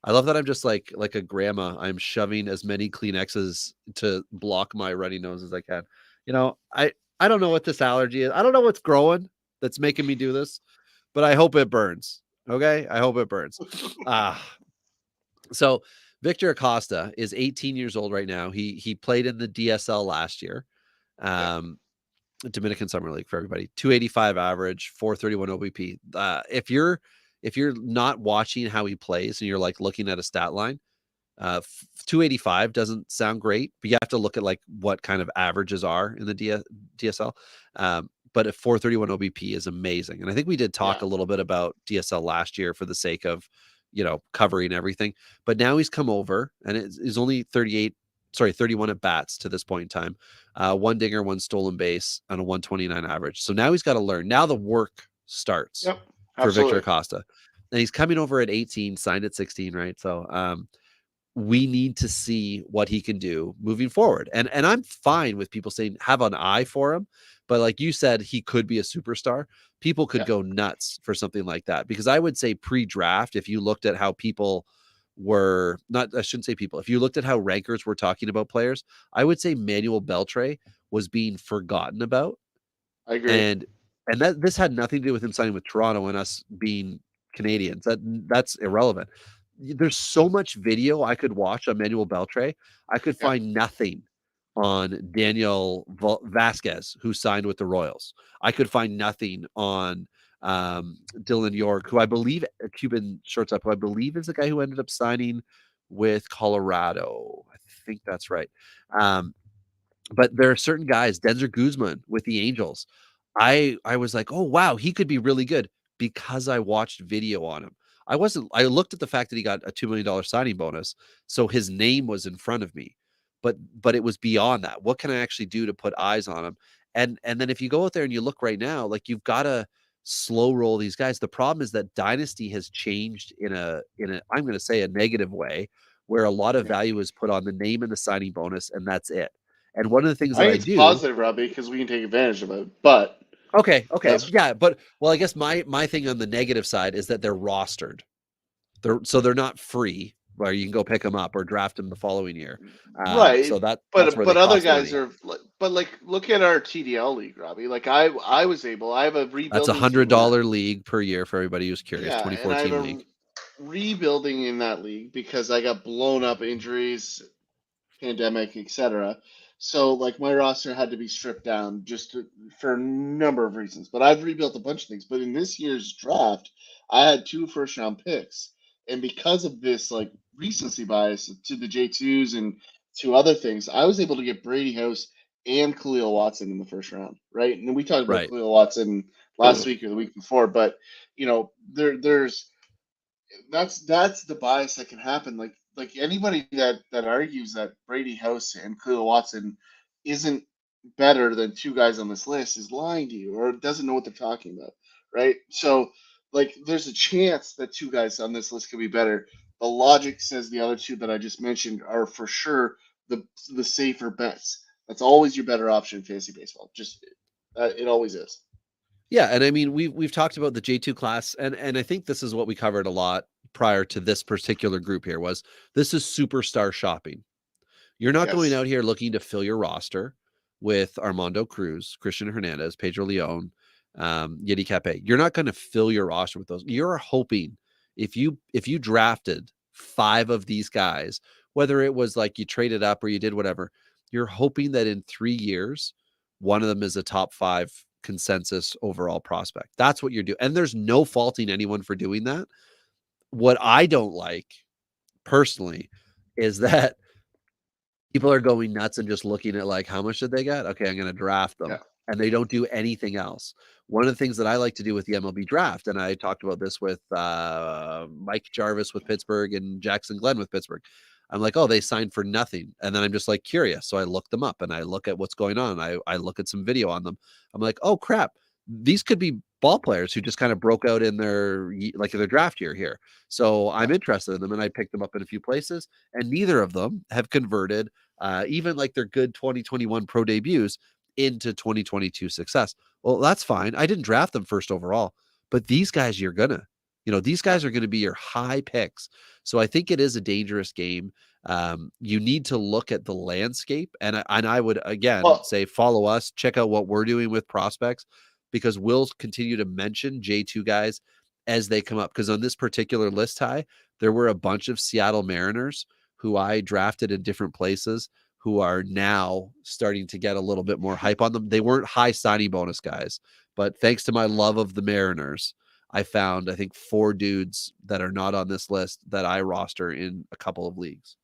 I love that I'm just like a grandma. I'm shoving as many Kleenexes to block my runny nose as I can. You know, I don't know what this allergy is. I don't know what's growing that's making me do this, but I hope it burns. Okay, I hope it burns. So Victor Acosta is 18 years old right now. He played in the DSL last year, Dominican Summer League for everybody. 285 average, 431 OBP. If you're not watching how he plays and you're like looking at a stat line, 285 doesn't sound great, but you have to look at like what kind of averages are in the DSL. But but a 431 OBP is amazing. And I think we did talk Yeah. a little bit about DSL last year for the sake of, covering everything. But now he's come over, and it's only 31 at bats to this point in time. One dinger, one stolen base, on a 129 average. So now he's got to learn. Now the work starts Yep. for Victor Absolutely. Acosta. And he's coming over at 18, signed at 16, right? So we need to see what he can do moving forward. And I'm fine with people saying have an eye for him, but like you said, he could be a superstar. People could Yeah. go nuts for something like that, because I would say pre-draft, if you looked at how people were not, I shouldn't say people, if you looked at how rankers were talking about players, I would say Manuel Beltre was being forgotten about. I agree. And that this had nothing to do with him signing with Toronto and us being Canadians. That's irrelevant. There's so much video I could watch on Manuel Beltre. I could Yeah. find nothing on Daniel Vasquez, who signed with the Royals. I could find nothing on Dylan York, who I believe, a Cuban shortstop, who I believe is the guy who ended up signing with Colorado. I think that's right. But there are certain guys, Denzer Guzman with the Angels. I was like, oh wow, he could be really good, because I watched video on him. I looked at the fact that he got a $2 million signing bonus, so his name was in front of me. But it was beyond that. What can I actually do to put eyes on him? And then if you go out there and you look right now, like, you've got to slow roll these guys. The problem is that Dynasty has changed in a I'm going to say a negative way, where a lot of Yeah. value is put on the name and the signing bonus, and that's it. And one of the things I that think I it's do. positive, Robbie, because we can take advantage of it. But Okay, that's yeah, but well, I guess my thing on the negative side is that they're rostered. They're not free, where you can go pick them up or draft them the following year. right. So that's where they But other cost guys money. are but like look at our TDL league, Robbie. Like I have a That's rebuilding team in that. $100 league per year for everybody who's curious. Yeah, and I have 2014 a league. rebuilding in that league because I got blown up injuries, pandemic, etc. So like my roster had to be stripped down for a number of reasons. But I've rebuilt a bunch of things. But in this year's draft, I had 2 first-round picks, and because of this like recency bias to the J2s and to other things, I was able to get Brady House and Khalil Watson in the first round, right? And we talked about Right. Khalil Watson last week or the week before, but there's that's the bias that can happen. Like anybody that argues that Brady House and Khalil Watson isn't better than 2 guys on this list is lying to you or doesn't know what they're talking about, right? So like there's a chance that 2 guys on this list could be better. The logic says the other 2 that I just mentioned are for sure the safer bets. That's always your better option in fantasy baseball. Just it always is. Yeah, and I mean, we've talked about the J2 class, and I think this is what we covered a lot prior to this particular group here. Was this is superstar shopping? You're not going Yes. out here looking to fill your roster with Armando Cruz, Christian Hernandez, Pedro Leon, Yedi Cape. You're not going to fill your roster with those. You're hoping if you drafted 5 of these guys, whether it was like you traded up or you did whatever, you're hoping that in 3 years, one of them is a top 5 consensus overall prospect. That's what you're doing. And there's no faulting anyone for doing that. What I don't like personally is that people are going nuts and just looking at like, how much did they get? Okay, I'm going to draft them. Yeah. And they don't do anything else. One of the things that I like to do with the MLB draft, and I talked about this with Mike Jarvis with Pittsburgh and Jackson Glenn with Pittsburgh. I'm like, oh, they signed for nothing. And then I'm just like curious. So I look them up and I look at what's going on. I look at some video on them. I'm like, oh crap, these could be ball players who just kind of broke out in their draft year here. So I'm interested in them, and I picked them up in a few places, and neither of them have converted even like their good 2021 pro debuts into 2022 success. Well, that's fine. I didn't draft them first overall, but these guys, these guys are going to be your high picks. So I think it is a dangerous game. You need to look at the landscape, and I would again say follow us, check out what we're doing with prospects, because we'll continue to mention J2 guys as they come up. Because on this particular list, there were a bunch of Seattle Mariners who I drafted in different places who are now starting to get a little bit more hype on them. They weren't high signing bonus guys, but thanks to my love of the Mariners, I found, I think, 4 dudes that are not on this list that I roster in a couple of leagues.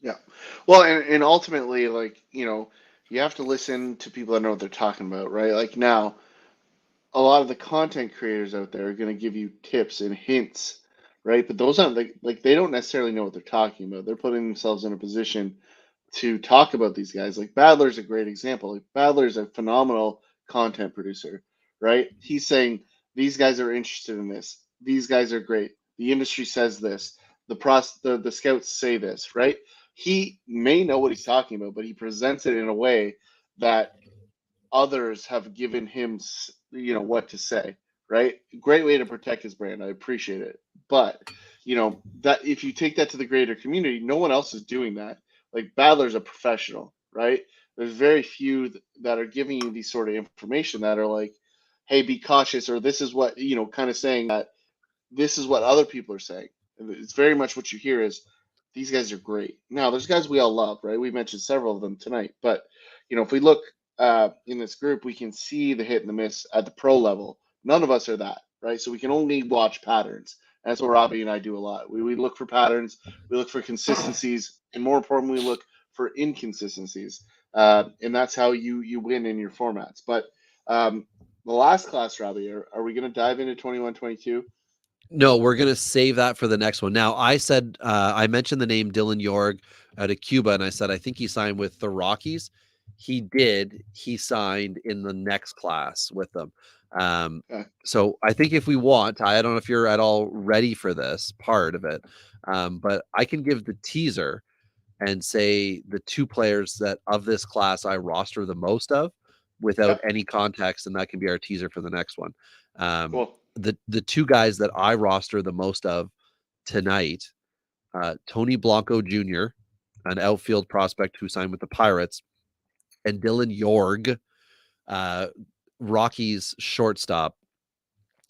Yeah. Well, and ultimately, like, you have to listen to people that know what they're talking about, right? Like now, a lot of the content creators out there are going to give you tips and hints, right? But those aren't like they don't necessarily know what they're talking about. They're putting themselves in a position to talk about these guys. Like Badler's a great example. Like Badler's a phenomenal content producer, right? He's saying these guys are interested in this. These guys are great. The industry says this. The scouts say this, right? He may know what he's talking about, but he presents it in a way that others have given him, what to say, right? Great way to protect his brand. I appreciate it. But, that if you take that to the greater community, no one else is doing that. Like Badler's a professional, right? There's very few that are giving you these sort of information that are like, hey, be cautious, or this is what, kind of saying that this is what other people are saying. And it's very much what you hear is these guys are great. Now, there's guys we all love, right? We mentioned several of them tonight. But, if we look in this group, we can see the hit and the miss at the pro level. None of us are that, right? So we can only watch patterns. That's what Robbie and I do a lot. We look for patterns, we look for consistencies, and more importantly, we look for inconsistencies. And that's how you win in your formats. But the last class, Robbie, are we going to dive into 21-22? No, we're going to save that for the next one. Now, I said, I mentioned the name Dylan Yorg out of Cuba, and I said, I think he signed with the Rockies. He did. He signed in the next class with them. Okay. So I think if we want, I don't know if you're at all ready for this part of it, but I can give the teaser and say the two players that of this class I roster the most of without Yeah. any context, and that can be our teaser for the next one. Cool. The two guys that I roster the most of tonight, Tony Blanco Jr., an outfield prospect who signed with the Pirates, and Dylan Yorg, Rockies shortstop.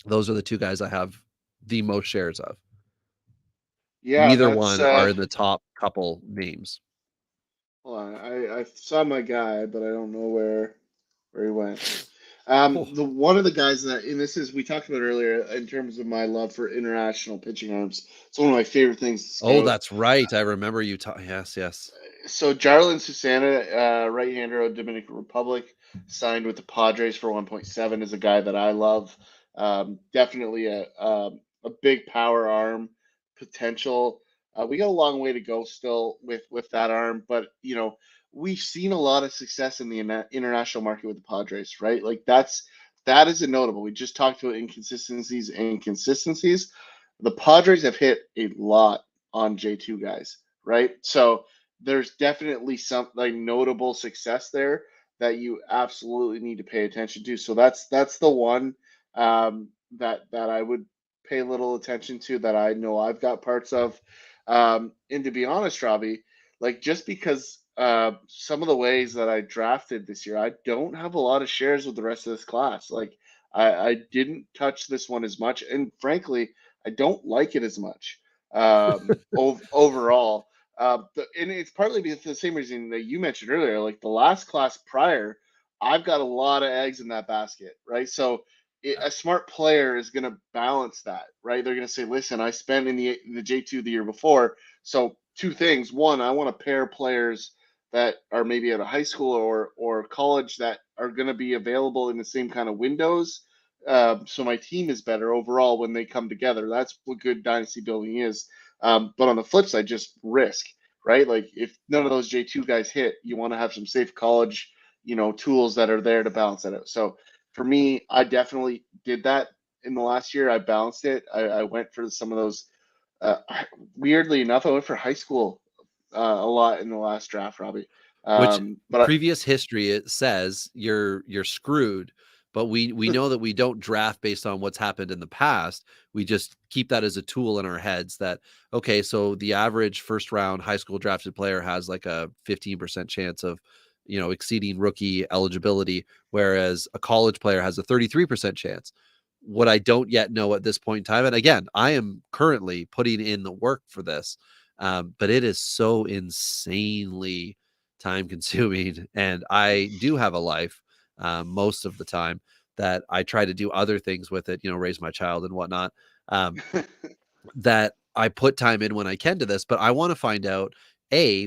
Those are the two guys I have the most shares of. Yeah, Neither that's one are in the top couple names. hold on. I saw my guy, but I don't know where he went. Oh. The one of the guys that, and this is we talked about earlier in terms of my love for international pitching arms. It's one of my favorite things to scout. Oh, that's right. I remember you. Yes. So Jarlin Susana, right-hander of Dominican Republic, signed with the Padres for 1.7. Is a guy that I love. Definitely a big power arm potential. We got a long way to go still with that arm, but we've seen a lot of success in the international market with the Padres, right? Like that is a notable. We just talked about inconsistencies and consistencies. The Padres have hit a lot on J2 guys, right? So there's definitely some like notable success there that you absolutely need to pay attention to. So that's the one that I would pay a little attention to, that I know I've got parts of. And to be honest, Robbie, like just because some of the ways that I drafted this year, I don't have a lot of shares with the rest of this class. Like I didn't touch this one as much, and frankly, I don't like it as much overall. And it's partly because the same reason that you mentioned earlier. Like the last class prior, I've got a lot of eggs in that basket, right? So a smart player is going to balance that, right? They're going to say, listen, I spent in the J2 the year before. So two things. One, I want to pair players that are maybe at a high school or college that are going to be available in the same kind of windows. So my team is better overall when they come together. That's what good dynasty building is. But on the flip side, just risk, right? Like if none of those J2 guys hit, you want to have some safe college, tools that are there to balance that out. So for me, I definitely did that in the last year. I balanced it. I went for some of those. Weirdly enough, I went for high school a lot in the last draft, Robbie. Which But previous history, it says you're screwed, but we know that we don't draft based on what's happened in the past. We just keep that as a tool in our heads that, okay, so the average first round high school drafted player has like a 15% chance of, exceeding rookie eligibility, whereas a college player has a 33% chance. What I don't yet know at this point in time, and again, I am currently putting in the work for this, but it is so insanely time consuming, and I do have a life most of the time that I try to do other things with it, raise my child and whatnot, that I put time in when I can to this. But I want to find out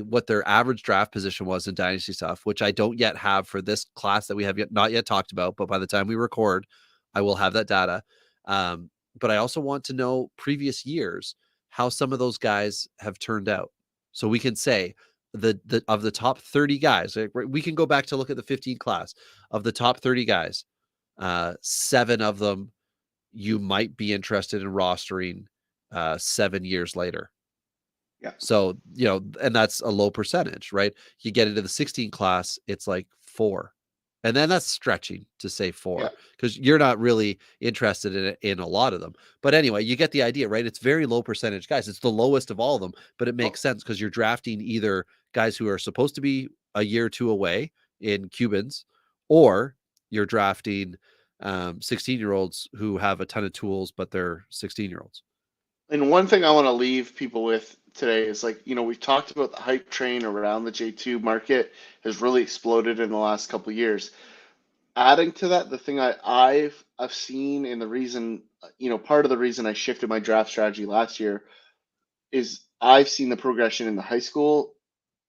what their average draft position was in dynasty stuff, which I don't yet have for this class that we have not yet talked about, but by the time we record, I will have that data. But I also want to know previous years, how some of those guys have turned out. So we can say of the top 30 guys, we can go back to look at the 15 class. Of the top 30 guys, 7 of them you might be interested in rostering 7 years later. Yeah. So, and that's a low percentage, right? You get into the 16 class, it's like 4. And then that's stretching to say 4 because you're not really interested in a lot of them. But anyway, you get the idea, right? It's very low percentage guys. It's the lowest of all of them, but it makes sense because you're drafting either guys who are supposed to be a year or two away in Cubans, or you're drafting 16-year-olds who have a ton of tools, but they're 16-year-olds. And one thing I want to leave people with today is we've talked about the hype train around the J2 market has really exploded in the last couple of years. Adding to that, the thing I've seen, and the reason, part of the reason I shifted my draft strategy last year is I've seen the progression in the high school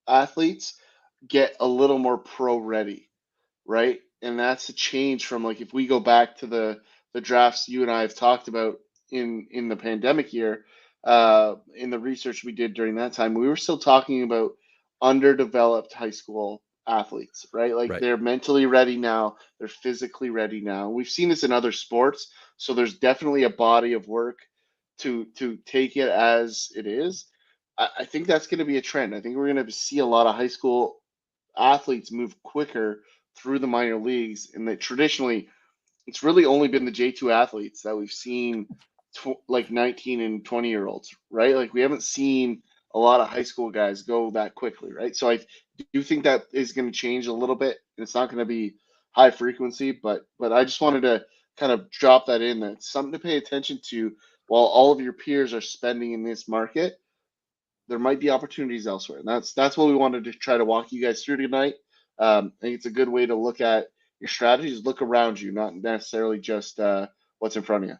athletes get a little more pro ready, right? And that's a change from if we go back to the drafts you and I have talked about in the pandemic year, in the research we did during that time, we were still talking about underdeveloped high school athletes, right? Right. They're mentally ready now, they're physically ready now. We've seen this in other sports, so there's definitely a body of work to take it as it is. I think that's going to be a trend. I think we're going to see a lot of high school athletes move quicker through the minor leagues, and that traditionally it's really only been the J2 athletes that we've seen 19 and 20-year-olds, right? We haven't seen a lot of high school guys go that quickly, right? So I do think that is going to change a little bit, and it's not going to be high frequency, but I just wanted to kind of drop that in. That's something to pay attention to. While all of your peers are spending in this market, there might be opportunities elsewhere, and that's what we wanted to try to walk you guys through tonight. I think it's a good way to look at your strategies. Look around you, not necessarily just what's in front of you.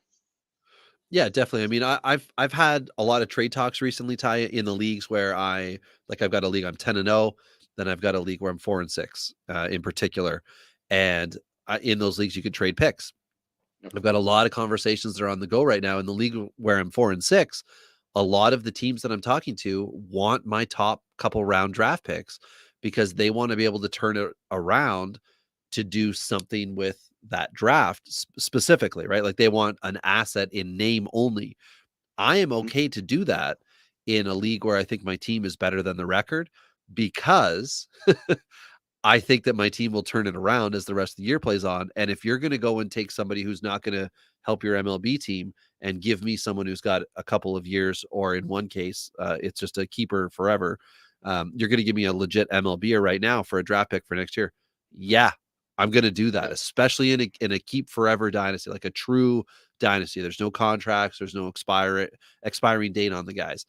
Yeah, definitely. I mean, I've had a lot of trade talks recently, Ty, in the leagues where I've got a league I'm 10-0, then I've got a league where I'm 4-6, in particular, and in those leagues you can trade picks. I've got a lot of conversations that are on the go right now in the league where I'm 4-6. A lot of the teams that I'm talking to want my top couple round draft picks because they want to be able to turn it around to do something with that draft specifically, right? They want an asset in name only. I am okay to do that in a league where I think my team is better than the record, because I think that my team will turn it around as the rest of the year plays on. And if you're going to go and take somebody who's not going to help your MLB team and give me someone who's got a couple of years, or in one case, it's just a keeper forever, you're going to give me a legit MLBer right now for a draft pick for next year. Yeah, I'm going to do that, especially in a keep forever dynasty, like a true dynasty. There's no contracts. There's no expiring date on the guys.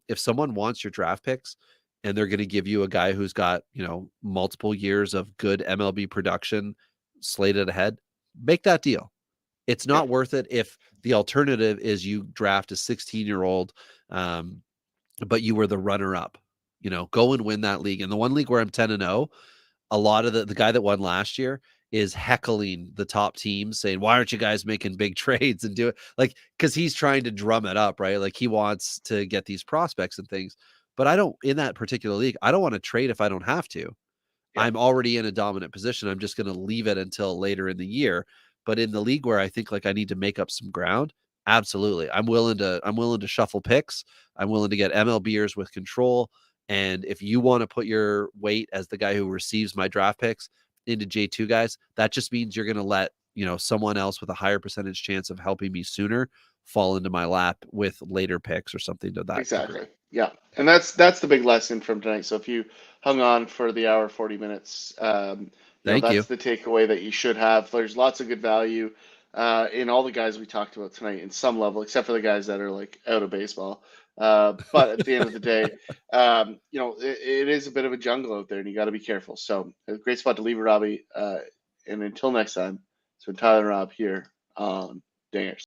If someone wants your draft picks and they're going to give you a guy who's got, multiple years of good MLB production slated ahead, make that deal. It's not worth it if the alternative is you draft a 16-year-old, but you were the runner up. Go and win that league. And the one league where I'm 10-0, a lot of the guy that won last year is heckling the top teams, saying, why aren't you guys making big trades and do it? Because he's trying to drum it up, right? He wants to get these prospects and things. But in that particular league, I don't want to trade if I don't have to. Yeah. I'm already in a dominant position. I'm just going to leave it until later in the year. But in the league where I think I need to make up some ground, absolutely. I'm willing to shuffle picks. I'm willing to get MLBers with control. And if you want to put your weight as the guy who receives my draft picks into J2 guys, that just means you're going to let, someone else with a higher percentage chance of helping me sooner fall into my lap with later picks or something to that. Exactly. Degree. Yeah. And that's the big lesson from tonight. So if you hung on for the hour, 40 minutes, that's the takeaway that you should have. There's lots of good value in all the guys we talked about tonight in some level, except for the guys that are out of baseball. But at the end of the day, it is a bit of a jungle out there, and you got to be careful. So a great spot to leave it, Robbie. And until next time, it's been Tyler and Rob here on Dingers.